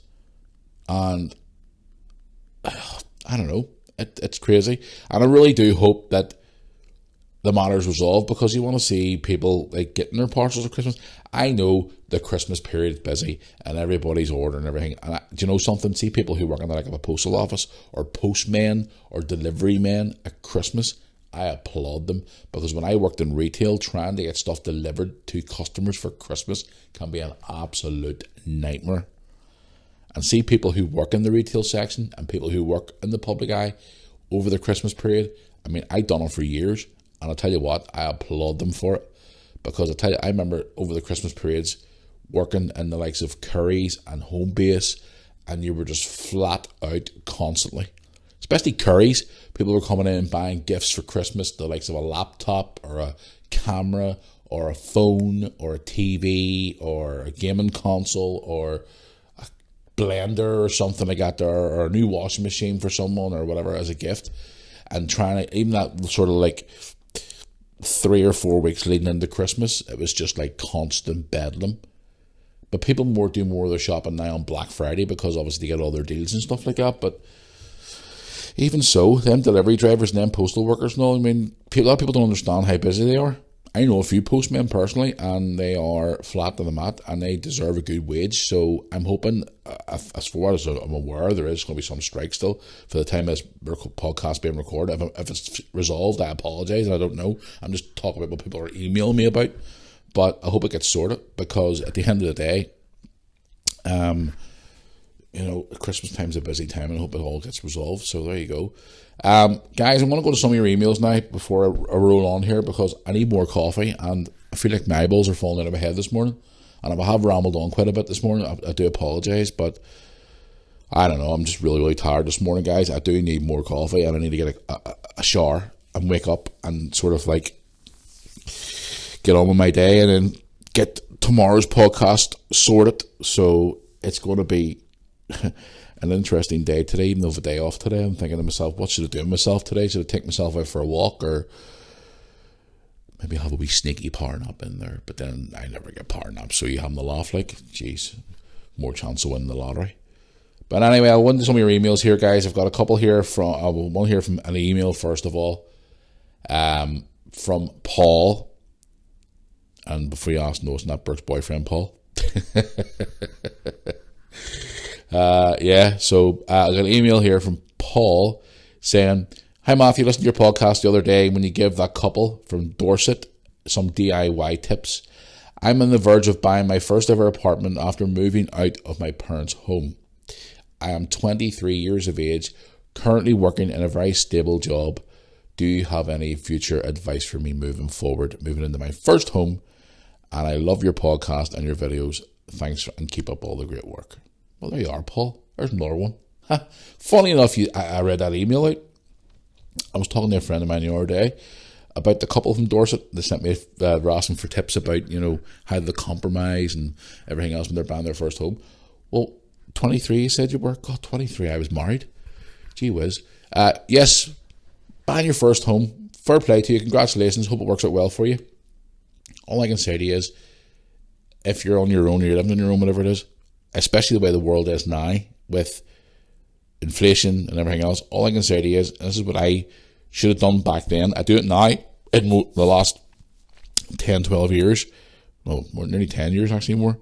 And I don't know. It's crazy. And I really do hope that the matter's resolved, because you want to see people like getting their parcels of Christmas. I know the Christmas period is busy and everybody's ordering everything. And do you know something? See people who work in the like of a postal office or postmen or delivery men at Christmas. I applaud them, because when I worked in retail, trying to get stuff delivered to customers for Christmas can be an absolute nightmare. And see people who work in the retail section and people who work in the public eye over the Christmas period. I mean, I've done it for years, and I'll tell you what, I applaud them for it, because I remember over the Christmas periods working in the likes of Curry's and Homebase, and you were just flat out constantly. Especially Curry's, people were coming in and buying gifts for Christmas, the likes of a laptop or a camera or a phone or a TV or a gaming console or a blender or something like that, or a new washing machine for someone or whatever as a gift. And trying to, even that sort of like 3 or 4 weeks leading into Christmas, it was just like constant bedlam. But people do more of their shopping now on Black Friday, because obviously they get all their deals and stuff like that. But even so, them delivery drivers and them postal workers and all, I mean, a lot of people don't understand how busy they are. I know a few postmen personally, and they are flat to the mat, and they deserve a good wage. So I'm hoping, as far as I'm aware, there is going to be some strike still for the time this podcast being recorded. If it's resolved, I apologise. I don't know. I'm just talking about what people are emailing me about. But I hope it gets sorted, because at the end of the day, you know, Christmas time's a busy time, and I hope it all gets resolved. So there you go. Guys, I want to go to some of your emails now before I roll on here, because I need more coffee, and I feel like my eyeballs are falling out of my head this morning. And if I have rambled on quite a bit this morning, I do apologise, but I don't know, I'm just really, really tired this morning, guys. I do need more coffee, and I need to get a shower and wake up and sort of like get on with my day, and then get tomorrow's podcast sorted. So it's going to be an interesting day today, even though it's a day off today. I'm thinking to myself, what should I do with myself today? Should I take myself out for a walk, or maybe have a wee sneaky power nap in there? But then I never get power naps, so you have the laugh like, geez, more chance of winning the lottery. But anyway, I'll go into some of your emails here, guys. I've got a couple here from one here from an email first of all, from Paul. And before you ask, no, it's not Burke's boyfriend, Paul. So I got an email here from Paul saying, "Hi Matthew, listened to your podcast the other day when you give that couple from Dorset some DIY tips. I'm on the verge of buying my first ever apartment after moving out of my parents' home. I am 23 years of age, currently working in a very stable job. Do you have any future advice for me moving forward, moving into my first home? And I love your podcast and your videos. Thanks, and keep up all the great work." Well, there you are, Paul. There's another one. Funny enough, I read that email out. I was talking to a friend of mine the other day about the couple from Dorset. They sent me asking for tips about, you know, how they compromise and everything else when they're buying their first home. Well, 23 you said you were? God, 23, I was married. Gee whiz. Yes, buying your first home. Fair play to you. Congratulations. Hope it works out well for you. All I can say to you is, if you're on your own, or you're living on your own, whatever it is, especially the way the world is now with inflation and everything else, all I can say to you is, and this is what I should have done back then, I do it now in the last 10, 12 years, no, nearly 10 years actually more,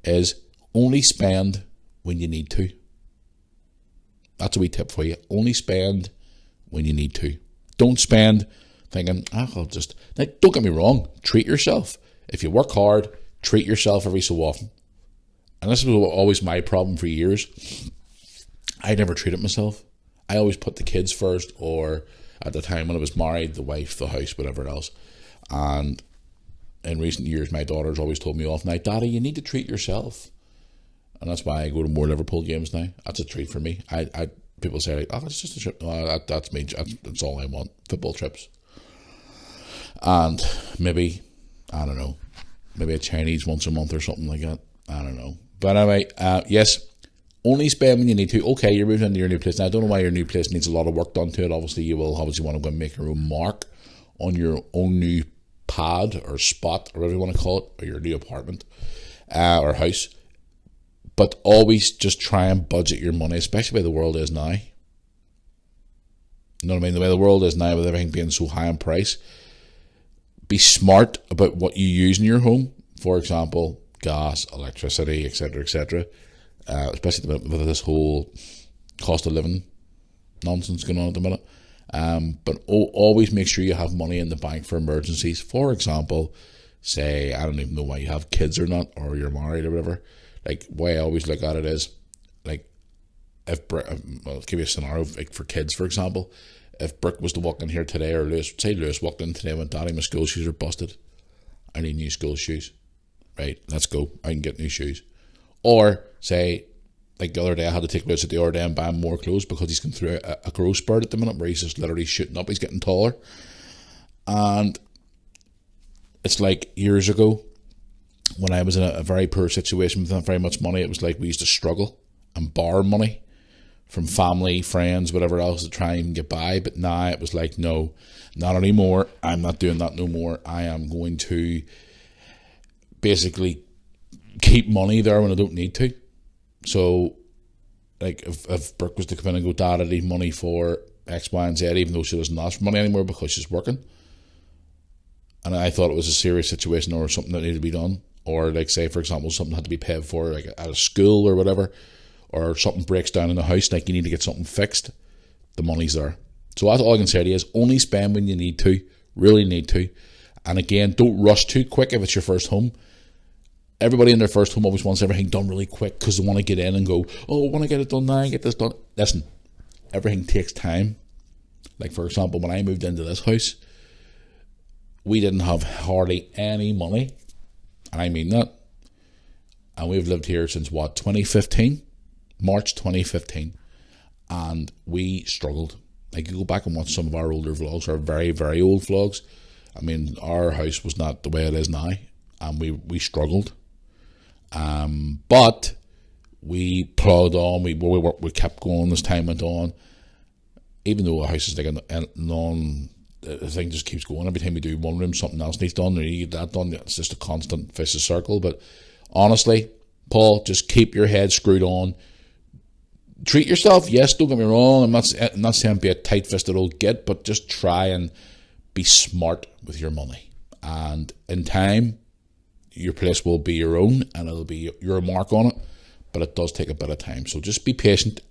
is only spend when you need to. That's a wee tip for you. Only spend when you need to. Don't spend thinking, I'll just... Now, don't get me wrong, treat yourself. If you work hard, treat yourself every so often. And this was always my problem for years. I never treated myself. I always put the kids first, or at the time when I was married, the wife, the house, whatever else. And in recent years, my daughter's always told me off now, Daddy, you need to treat yourself. And that's why I go to more Liverpool games now. That's a treat for me. People say, like, oh, it's just a trip. No, that's me. That's all I want. Football trips. And maybe, I don't know, maybe a Chinese once a month or something like that. I don't know. But anyway, yes, only spend when you need to. Okay, you're moving into your new place. Now, I don't know why your new place needs a lot of work done to it. Obviously, you will want to go and make your own mark on your own new pad or spot, or whatever you want to call it, or your new apartment or house. But always just try and budget your money, especially the way the world is now. You know what I mean? The way the world is now, with everything being so high in price. Be smart about what you use in your home. For example, gas, electricity, etc., etc. Especially with this whole cost of living nonsense going on at the minute. But always make sure you have money in the bank for emergencies. For example, say, I don't even know why you have kids or not, or you're married or whatever. Like, the way I always look at it is, like, I'll give you a scenario, like for kids, for example. If Brooke was to walk in here today, or Lewis walked in today and went, Daddy, my school shoes are busted. I need new school shoes. Right, let's go. I can get new shoes. Or, say, like the other day, I had to take Lewis at the other day and buy him more clothes because he's going through a growth spurt at the minute where he's just literally shooting up. He's getting taller. And it's like years ago, when I was in a very poor situation with not very much money, it was like we used to struggle and borrow money from family, friends, whatever else to try and get by. But now it was like, no, not anymore. I'm not doing that no more. I am going to basically keep money there when I don't need to. So, like, if Brooke was to come in and go, Dad, I need money for X, Y, and Z, even though she doesn't ask for money anymore because she's working, and I thought it was a serious situation or something that needed to be done, or like, say, for example, something had to be paid for, like at a school or whatever, or something breaks down in the house, like you need to get something fixed, the money's there. So that's all I can say to you is only spend when you need to, really need to. And again, don't rush too quick if it's your first home. Everybody in their first home always wants everything done really quick because they want to get in and go, oh, I want to get it done now and get this done. Listen, everything takes time. Like, for example, when I moved into this house, we didn't have hardly any money. And I mean that. And we've lived here since, 2015? March 2015. And we struggled. Like, you go back and watch some of our older vlogs, our very, very old vlogs. I mean, our house was not the way it is now. And we struggled. But we plowed on. We kept going as time went on. Even though a house is like the thing just keeps going. Every time we do one room, something else needs done, or you get that done. It's just a constant vicious circle. But honestly, Paul, just keep your head screwed on. Treat yourself. Yes, don't get me wrong. I'm not saying be a tight-fisted old git, but just try and be smart with your money. And in time, your place will be your own, and it'll be your mark on it. But it does take a bit of time. So just be patient,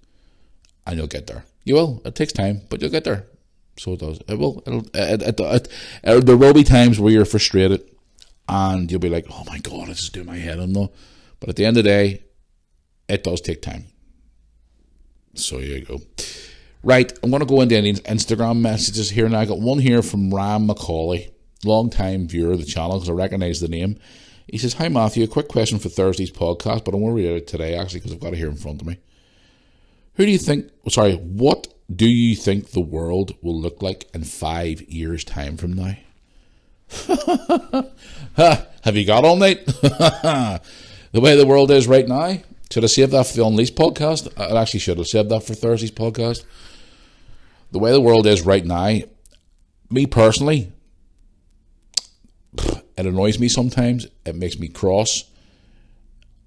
and you'll get there. You will. It takes time, but you'll get there. So it does. It will. There will be times where you're frustrated, and you'll be like, "Oh my God, this is doing my head in though." But at the end of the day, it does take time. So here you go. Right, I'm going to go into any Instagram messages here now. I got one here from Ram Macaulay, long-time viewer of the channel because I recognise the name. He says, "Hi Matthew, a quick question for Thursday's podcast, but I want to read it today actually because I've got it here in front of me. What do you think the world will look like in 5 years' time from now?" Have you got all night? The way the world is right now. Should I save that for the Unleashed podcast? I actually should have saved that for Thursday's podcast. The way the world is right now, me personally, it annoys me sometimes. It makes me cross.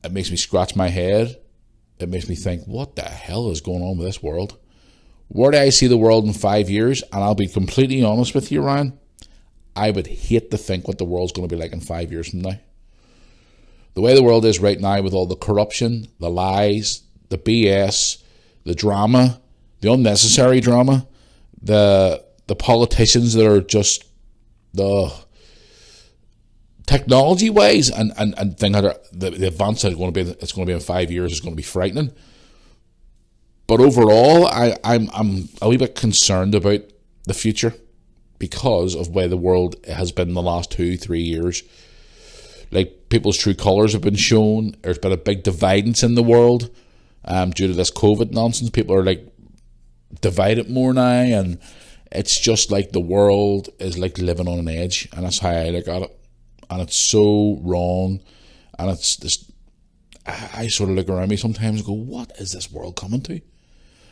It makes me scratch my head. It makes me think, what the hell is going on with this world? Where do I see the world in 5 years? And I'll be completely honest with you, Ryan. I would hate to think what the world's going to be like in 5 years from now. The way the world is right now with all the corruption, the lies, the BS, the drama, the unnecessary drama, the politicians that are just the technology-wise and things that are the advance that it's going to be in 5 years is going to be frightening. But overall, I'm a wee bit concerned about the future because of where the world has been the last 2-3 years. Like, people's true colours have been shown. There's been a big dividance in the world due to this COVID nonsense. People are like divided more now, and it's just like the world is like living on an edge, and that's how I look at it. And it's so wrong, and it's this. I sort of look around me sometimes and go, what is this world coming to? Like,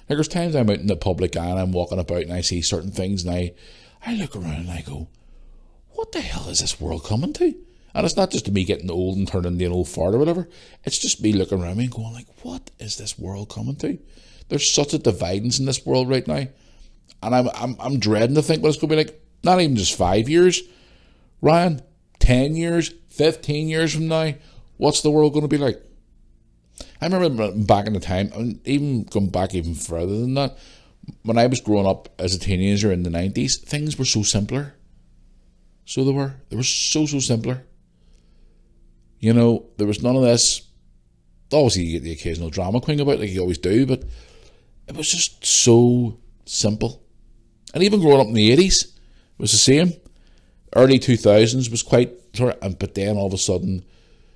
there's times I'm out in the public eye and I'm walking about and I see certain things, and I look around and I go, what the hell is this world coming to? And it's not just me getting old and turning into an old fart or whatever. It's just me looking around me and going like, what is this world coming to? There's such a dividence in this world right now. And I'm dreading to think what it's going to be like. Not even just 5 years, Ryan, 10 years, 15 years from now, what's the world going to be like? I remember back in the time, and even going back even further than that, when I was growing up as a teenager in the 90s, things were so simpler. So they were. They were so simpler. You know, there was none of this. Obviously, you get the occasional drama queen about it, like you always do, but it was just so simple. And even growing up in the 80s, it was the same. Early 2000s was quite, but then all of a sudden,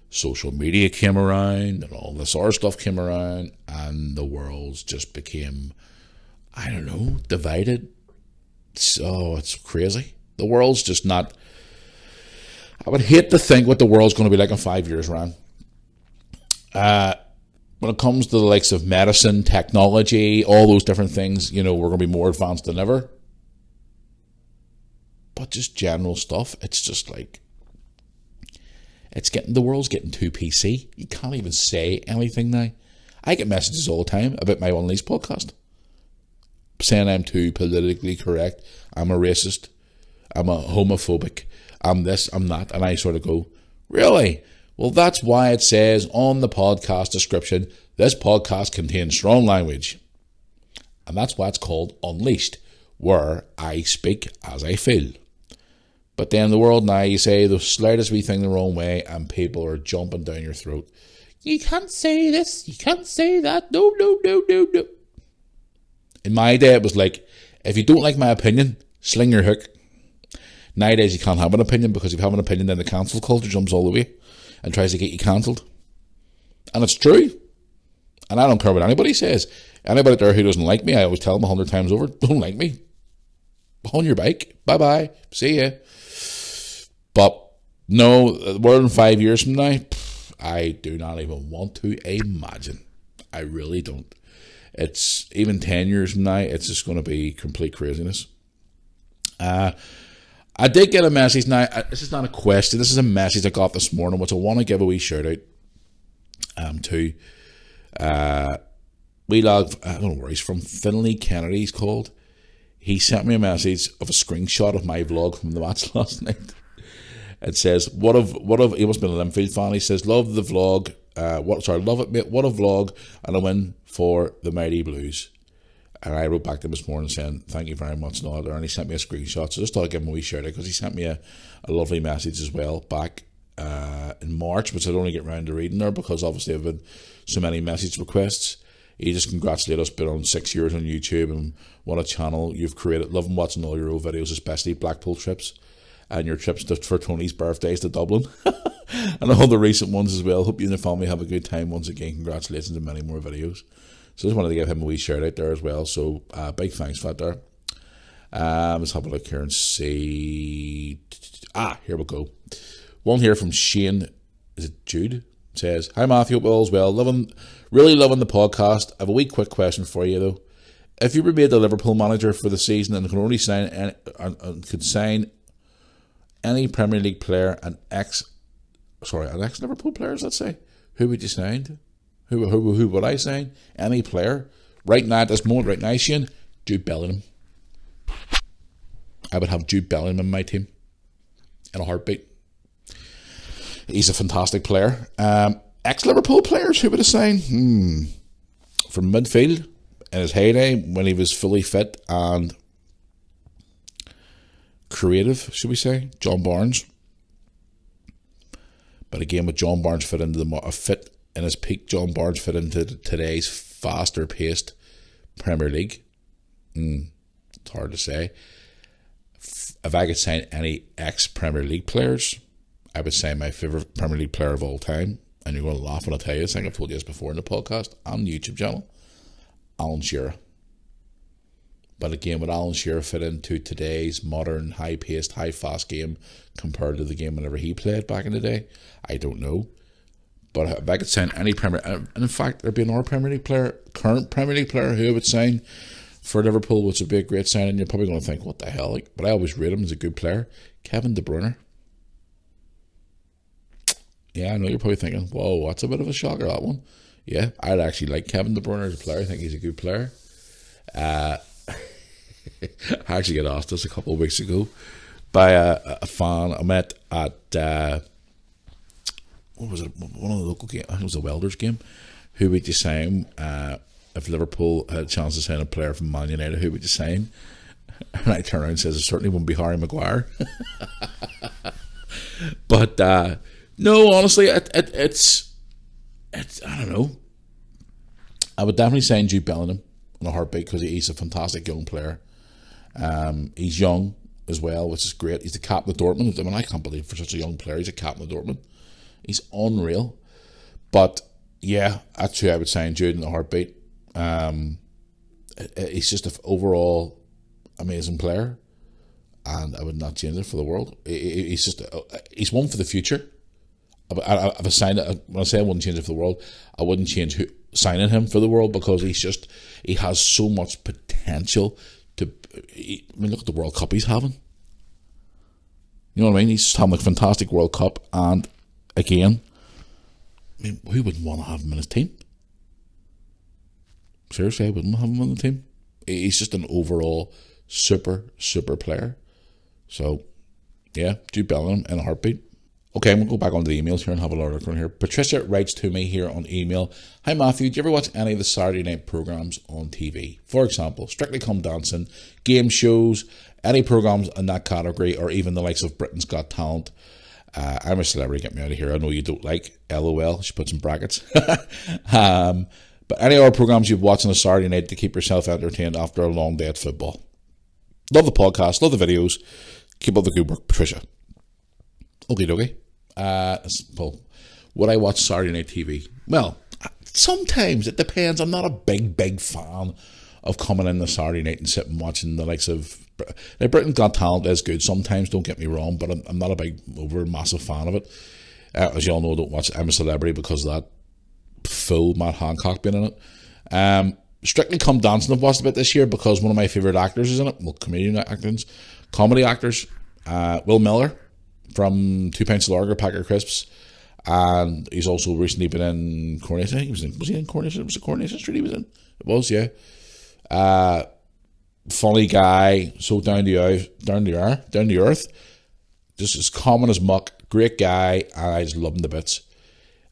social media came around and all this other stuff came around, and the world just became, I don't know, divided. So it's crazy. The world's just not. I would hate to think what the world's going to be like in 5 years, Ryan. When it comes to the likes of medicine, technology, all those different things, you know, we're going to be more advanced than ever. But just general stuff, it's just like, the world's getting too PC. You can't even say anything now. I get messages all the time about my Unleashed podcast saying I'm too politically correct, I'm a racist, I'm a homophobic, I'm this, I'm that, and I sort of go, really? Well, that's why it says on the podcast description, this podcast contains strong language. And that's why it's called Unleashed, where I speak as I feel. But then in the world now, you say the slightest wee thing the wrong way, and people are jumping down your throat. You can't say this, you can't say that, no. In my day, it was like, if you don't like my opinion, sling your hook. Nowadays, you can't have an opinion, because if you have an opinion, then the cancel culture jumps all the way and tries to get you cancelled. And it's true. And I don't care what anybody says. Anybody there who doesn't like me, I always tell them 100 times over, don't like me. On your bike. Bye-bye. See ya. But no, we're in 5 years from now, I do not even want to imagine. I really don't. It's even 10 years from now, it's just going to be complete craziness. I did get a message now. This is not a question. This is a message I got this morning, which I want to give a wee shout out to. We love, I don't know where he's from, Finlay Kennedy, he's called. He sent me a message of a screenshot of my vlog from the match last night. It says, what of, he must have been a Linfield fan. He says, love the vlog. Love it, mate. What a vlog. And a win for the Mighty Blues. And I wrote back to him this morning saying, thank you very much, Noel. And he sent me a screenshot. So I just thought I'd give him a wee shout out, because he sent me a lovely message as well back in March, which I'd only get round to reading there, because obviously I've had so many message requests. He just congratulated us, been on 6 years on YouTube, and what a channel you've created. Loving watching all your old videos, especially Blackpool trips and your trips for Tony's birthdays to Dublin and all the recent ones as well. Hope you and the family have a good time. Once again, congratulations and many more videos. So just wanted to give him a wee shout out there as well. So big thanks for that there. Let's have a look here and see. Here we go. One here from Shane. Is it Jude? It says, hi Matthew, hope all's well. Really loving the podcast. I have a wee quick question for you though. If you were made the Liverpool manager for the season and could only sign any Premier League player, an ex-Liverpool players, let's say, who would you sign? Who would I sign? Any player? Right now, at this moment, right now, Shane, Jude Bellingham. I would have Jude Bellingham in my team in a heartbeat. He's a fantastic player. Ex-Liverpool players, who would I sign? From midfield, in his heyday, when he was fully fit and creative, should we say, John Barnes. But again, with John Barnes fit in his peak, John Barnes fit into today's faster paced Premier League. It's hard to say. if I could sign any ex-Premier League players, I would say my favourite Premier League player of all time, and you're going to laugh when I tell you this, I think I've told you this before in the podcast and the YouTube channel, Alan Shearer. But again, would Alan Shearer fit into today's modern, high-paced, high-fast game compared to the game whenever he played back in the day? I don't know. But if I could sign any Premier... And in fact, there'd be another Premier League player, current Premier League player, who I would sign for Liverpool, which would be a great signing. You're probably going to think, what the hell? But I always rate him as a good player. Kevin De Bruyne. Yeah, I know you're probably thinking, whoa, that's a bit of a shocker, that one. Yeah, I'd actually like Kevin De Bruyne as a player. I think he's a good player. I actually got asked this a couple of weeks ago by a fan I met at what was it? One of the local games. I think it was a Welders game. Who would you sign if Liverpool had a chance to sign a player from Man United? Who would you sign? And I turn around and says it certainly wouldn't be Harry Maguire. But no, honestly, it's I don't know. I would definitely sign Jude Bellingham in a heartbeat because he's a fantastic young player. He's young as well, which is great. He's the captain of Dortmund. I mean, I can't believe for such a young player he's a captain of Dortmund. He's unreal. But yeah, that's who I would sign, Jude, in a heartbeat. He's just an overall amazing player, and I would not change it for the world. He's just he's one for the future. If I signed it, when I say I wouldn't change it for the world, I wouldn't change signing him for the world, because he has so much potential to. I mean, look at the World Cup he's having. You know what I mean? He's just having a fantastic World Cup, and again, I mean, who wouldn't want to have him in his team? Seriously, I wouldn't have him on the team. He's just an overall super player. So, yeah, Jude Bellingham in a heartbeat. Okay, I'm going to go back onto the emails here and have a look around here. Patricia writes to me here on email. Hi Matthew, do you ever watch any of the Saturday night programmes on TV? For example, Strictly Come Dancing, game shows, any programmes in that category, or even the likes of Britain's Got Talent. I'm a celebrity, get me out of here. I know you don't like, LOL, she puts in brackets. But any other programmes you've watched on a Saturday night to keep yourself entertained after a long day at football? Love the podcast, love the videos. Keep up the good work, Patricia. Okie dokie. Well, would I watch Saturday night TV? Well, sometimes it depends. I'm not a big fan of coming in the Saturday night and sitting watching the likes of. Now, Britain's Got Talent is good sometimes, don't get me wrong, but I'm not a big, massive fan of it. As you all know, I don't watch I'm a Celebrity because of that full Matt Hancock being in it. Strictly Come Dancing I've watched a bit this year because one of my favourite actors is in it. Well, comedy actors. Will Miller from 2 Pints of Lager, Packet of Crisps, and he's also recently been in Coronation. I think was he in Coronation? Was it Coronation Street he was in? It was, yeah. Funny guy, so down to earth, just as common as muck. Great guy, and I just love him to bits.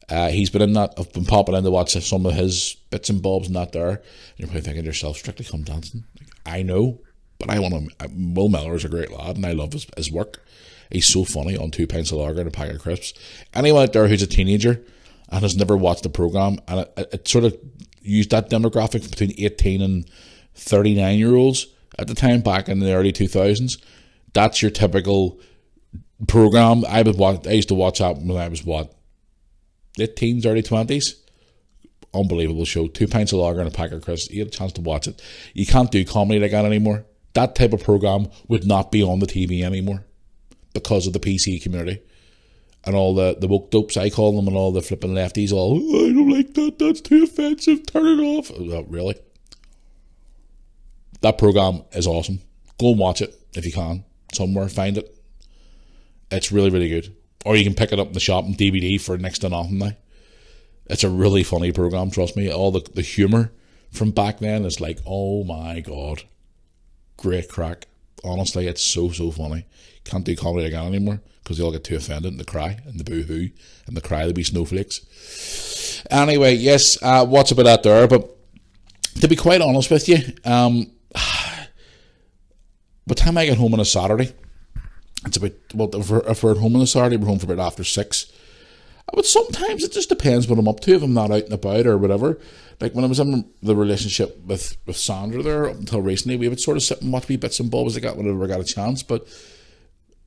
He's been in that. I've been popping in to watch some of his bits and bobs and that there. And you're probably thinking to yourself, Strictly Come Dancing. I know, but I want him. Will Miller is a great lad, and I love his work. He's so funny on 2 Pints of Lager and a Packet of Crisps. Anyone out there who's a teenager and has never watched the programme, and it sort of used that demographic between 18 and 39-year-olds at the time, back in the early 2000s. That's your typical programme. I used to watch that when I was, late teens, early 20s. Unbelievable show. 2 Pints of Lager and a Packet of Crisps. You get a chance to watch it. You can't do comedy like that anymore. That type of programme would not be on the TV anymore, because of the PC community and all the woke dopes, I call them, and all the flipping lefties, all, oh, I don't like that, that's too offensive, turn it off. Oh, really? That programme is awesome. Go and watch it if you can. Somewhere, find it. It's really good. Or you can pick it up in the shop on DVD for next to nothing now. It's a really funny programme, trust me. All the humour from back then is like, oh my God. Great crack. Honestly, it's so funny. Can't do comedy like that anymore because they all get too offended and they cry and the boo-hoo and they cry, they'll be snowflakes. Anyway, yes, what's about that there? But to be quite honest with you, by the time I get home on a Saturday, it's about, well, if we're at home on a Saturday, we're home for about after 6. But sometimes it just depends what I'm up to, if I'm not out and about or whatever. Like when I was in the relationship with Sandra there, up until recently, we would sort of sit and watch wee bits and bobs like that whenever I got a chance. But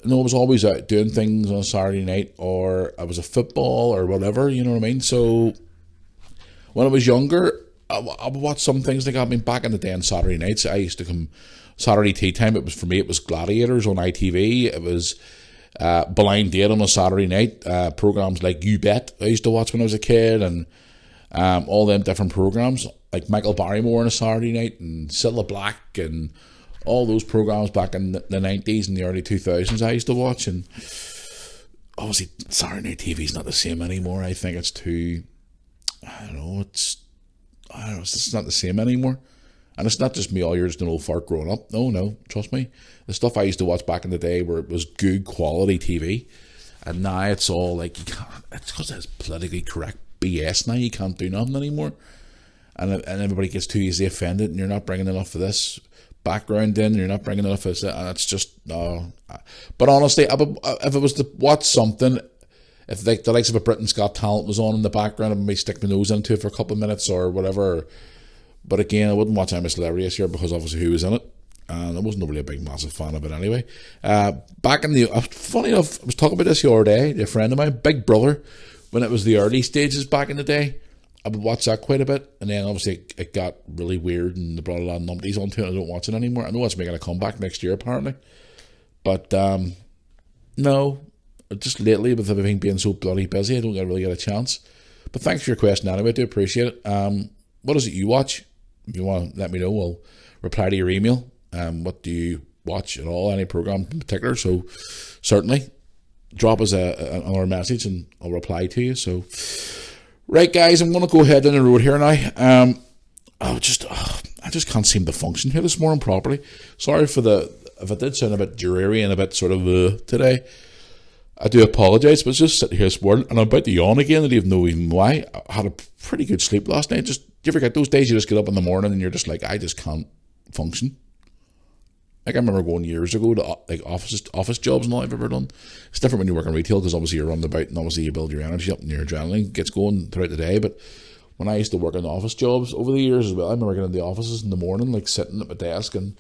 I was always out doing things on a Saturday night, or I was a football or whatever, you know what I mean? So when I was younger, I would watch some things that got me back in the day on Saturday nights. I used to come Saturday tea time. For me, it was Gladiators on ITV. It was Blind Date on a Saturday night. Programs like You Bet I used to watch when I was a kid, and all them different programs like Michael Barrymore on a Saturday night, and Cilla Black, and all those programs back in the 90s and the early 2000s I used to watch. And obviously Saturday night TV is not the same anymore. I think it's too, it's just not the same anymore. And it's not just me, you're just an old fart growing up. No, trust me. The stuff I used to watch back in the day where it was good quality TV, and now it's all like, it's because it's politically correct BS now. You can't do nothing anymore. And everybody gets too easily offended, and you're not bringing enough of this background in, you're not bringing enough of this, and it's just, no. But honestly, if it was to watch something, if the likes of a Britain's Got Talent was on in the background, I might stick my nose into it for a couple of minutes or whatever. But again, I wouldn't watch I'm a Celebrity this year because obviously who was in it, and I wasn't really a big massive fan of it anyway. Back in the, funny enough, I was talking about this the other day, a friend of mine, Big Brother, when it was the early stages back in the day, I would watch that quite a bit, and then obviously it got really weird and they brought a lot of numpties onto it, and I don't watch it anymore. I know it's making a comeback next year apparently, but no, just lately with everything being so bloody busy, I don't really get a chance. But thanks for your question anyway, I do appreciate it. What is it you watch? If you want to let me know, I'll reply to your email. What do you watch at all, any program in particular? So certainly drop us another message and I'll reply to you. So right, guys, I'm going to go ahead down the road here now. I just can't seem to function here this morning properly. Sorry if I did sound a bit dreary and a bit sort of today. I do apologise, but it's just sitting here this morning and I'm about to yawn again. I don't even know even why. I had a pretty good sleep last night. Do you ever get those days you just get up in the morning and you're just like, I just can't function? Like I remember going years ago to like office jobs and all I've ever done. It's different when you work in retail because obviously you're running about and obviously you build your energy up and your adrenaline gets going throughout the day. But when I used to work in office jobs over the years as well, I remember getting in the offices in the morning, like sitting at my desk and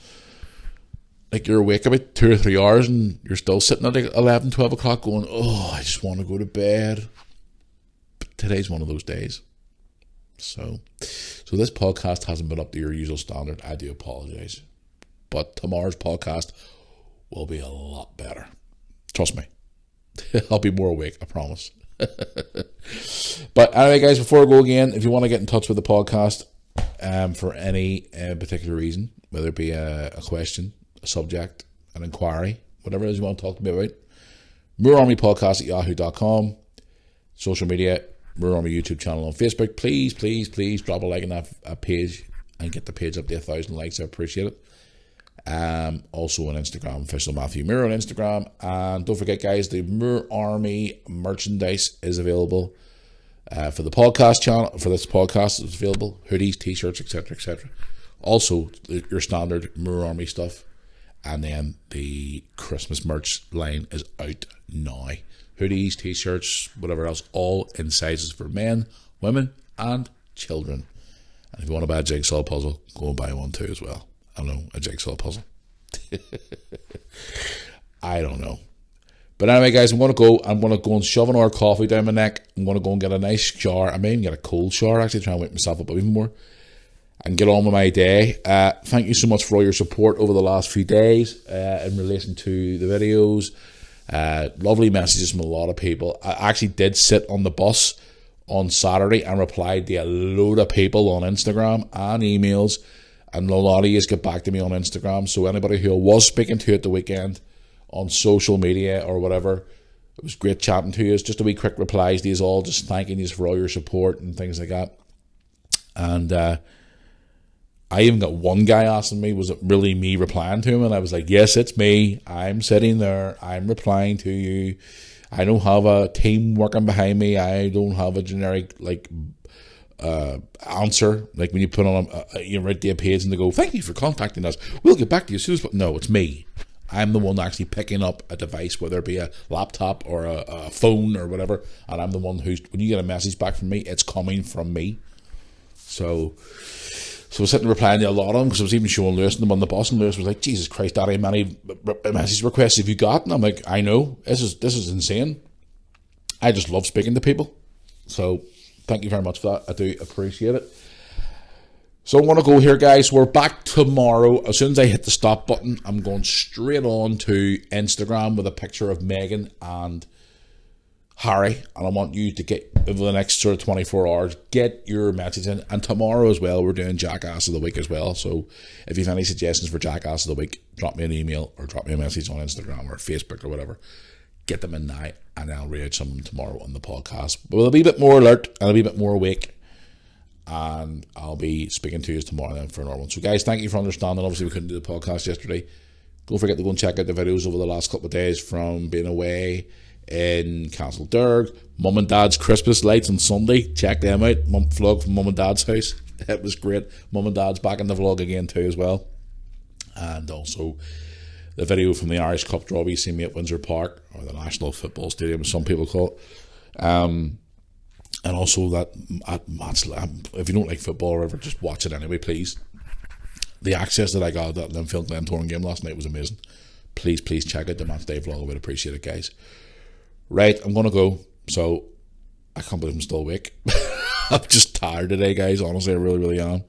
like you're awake about 2 or 3 hours and you're still sitting at like 11, 12 o'clock going, oh, I just want to go to bed. But today's one of those days. So this podcast hasn't been up to your usual standard. I do apologise. But tomorrow's podcast will be a lot better. Trust me. I'll be more awake, I promise. But anyway, guys, before I go again, if you want to get in touch with the podcast for any particular reason, whether it be a question, a subject, an inquiry, whatever it is you want to talk to me about, moorearmypodcast@yahoo.com. Social media, Moore Army YouTube channel on Facebook. Please drop a like on that page and get the page up to 1,000 likes. I appreciate it. Also on Instagram, official Matthew Moore on Instagram. And don't forget, guys, the Moore Army merchandise is available for the podcast channel. For this podcast, it's available: hoodies, t-shirts, etc. Also, your standard Moore Army stuff. And then the Christmas merch line is out now. Hoodies, t-shirts, whatever else, all in sizes for men, women, and children. And if you want to buy a jigsaw puzzle, go and buy one too as well. I don't know, a jigsaw puzzle. I don't know. But anyway, guys, I'm going to go and shove another coffee down my neck. I'm going to go and get a nice shower. I may even get a cold shower, actually, try and wake myself up even more and get on with my day. Thank you so much for all your support over the last few days in relation to the videos. Lovely messages from a lot of people. I actually did sit on the bus on Saturday and replied to a load of people on Instagram and emails. And a lot of you get back to me on Instagram. So anybody who I was speaking to at the weekend on social media or whatever, it was great chatting to you. It's just a wee quick replies to you all, just thanking you for all your support and things like that. And I even got one guy asking me, was it really me replying to him? And I was like, yes, it's me. I'm sitting there. I'm replying to you. I don't have a team working behind me. I don't have a generic answer, like when you put on you write the page and they go, thank you for contacting us, we'll get back to you as soon as. No, it's me. I'm the one actually picking up a device, whether it be a laptop or a phone or whatever, and I'm the one who's, when you get a message back from me, it's coming from me. So So I was sitting replying to a lot of them because I was even showing Lewis them on the bus, and Lewis was like, Jesus Christ, Daddy, how many message requests have you got? And I'm like, I know, this is insane. I just love speaking to people. So thank you very much for that. I do appreciate it. So I'm going to go here, guys. We're back tomorrow. As soon as I hit the stop button, I'm going straight on to Instagram with a picture of Megan and Harry, and I want you to get, over the next sort of 24 hours, get your message in. And tomorrow as well, we're doing Jackass of the Week as well. So if you have any suggestions for Jackass of the Week, drop me an email or drop me a message on Instagram or Facebook or whatever. Get them in now, and I'll read some of them tomorrow on the podcast. But we'll be a bit more alert and I'll be a bit more awake, and I'll be speaking to you tomorrow then for another one. So guys, thank you for understanding. Obviously we couldn't do the podcast yesterday. Don't forget to go and check out the videos over the last couple of days from being away in Castledurg. Mum and Dad's Christmas lights on Sunday, check them out. Vlog from Mum and Dad's house, it was great. Mum and Dad's back in the vlog again too as well. And also the video from the Irish Cup draw we see me at Windsor Park, or the National Football Stadium as some people call it. And also that at Match, if you don't like football or whatever, just watch it anyway, please. The access that I got at that Linfield Glentoran game last night was amazing. Please check out the Match Day vlog. I would appreciate it, guys. Right, I'm going to go. So, I can't believe I'm still awake. I'm just tired today, guys. Honestly, I really am.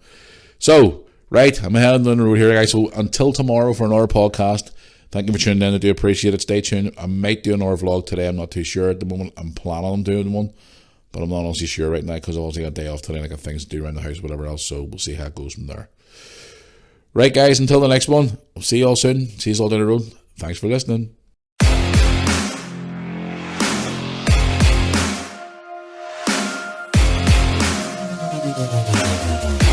So, right, I'm heading down the road here, guys. So, until tomorrow for another podcast, thank you for tuning in. I do appreciate it. Stay tuned. I might do another vlog today. I'm not too sure at the moment. I'm planning on doing one, but I'm not honestly sure right now because I've also got a day off today and I got things to do around the house, whatever else. So, we'll see how it goes from there. Right, guys, until the next one. I'll see you all soon. See you all down the road. Thanks for listening. Thank you.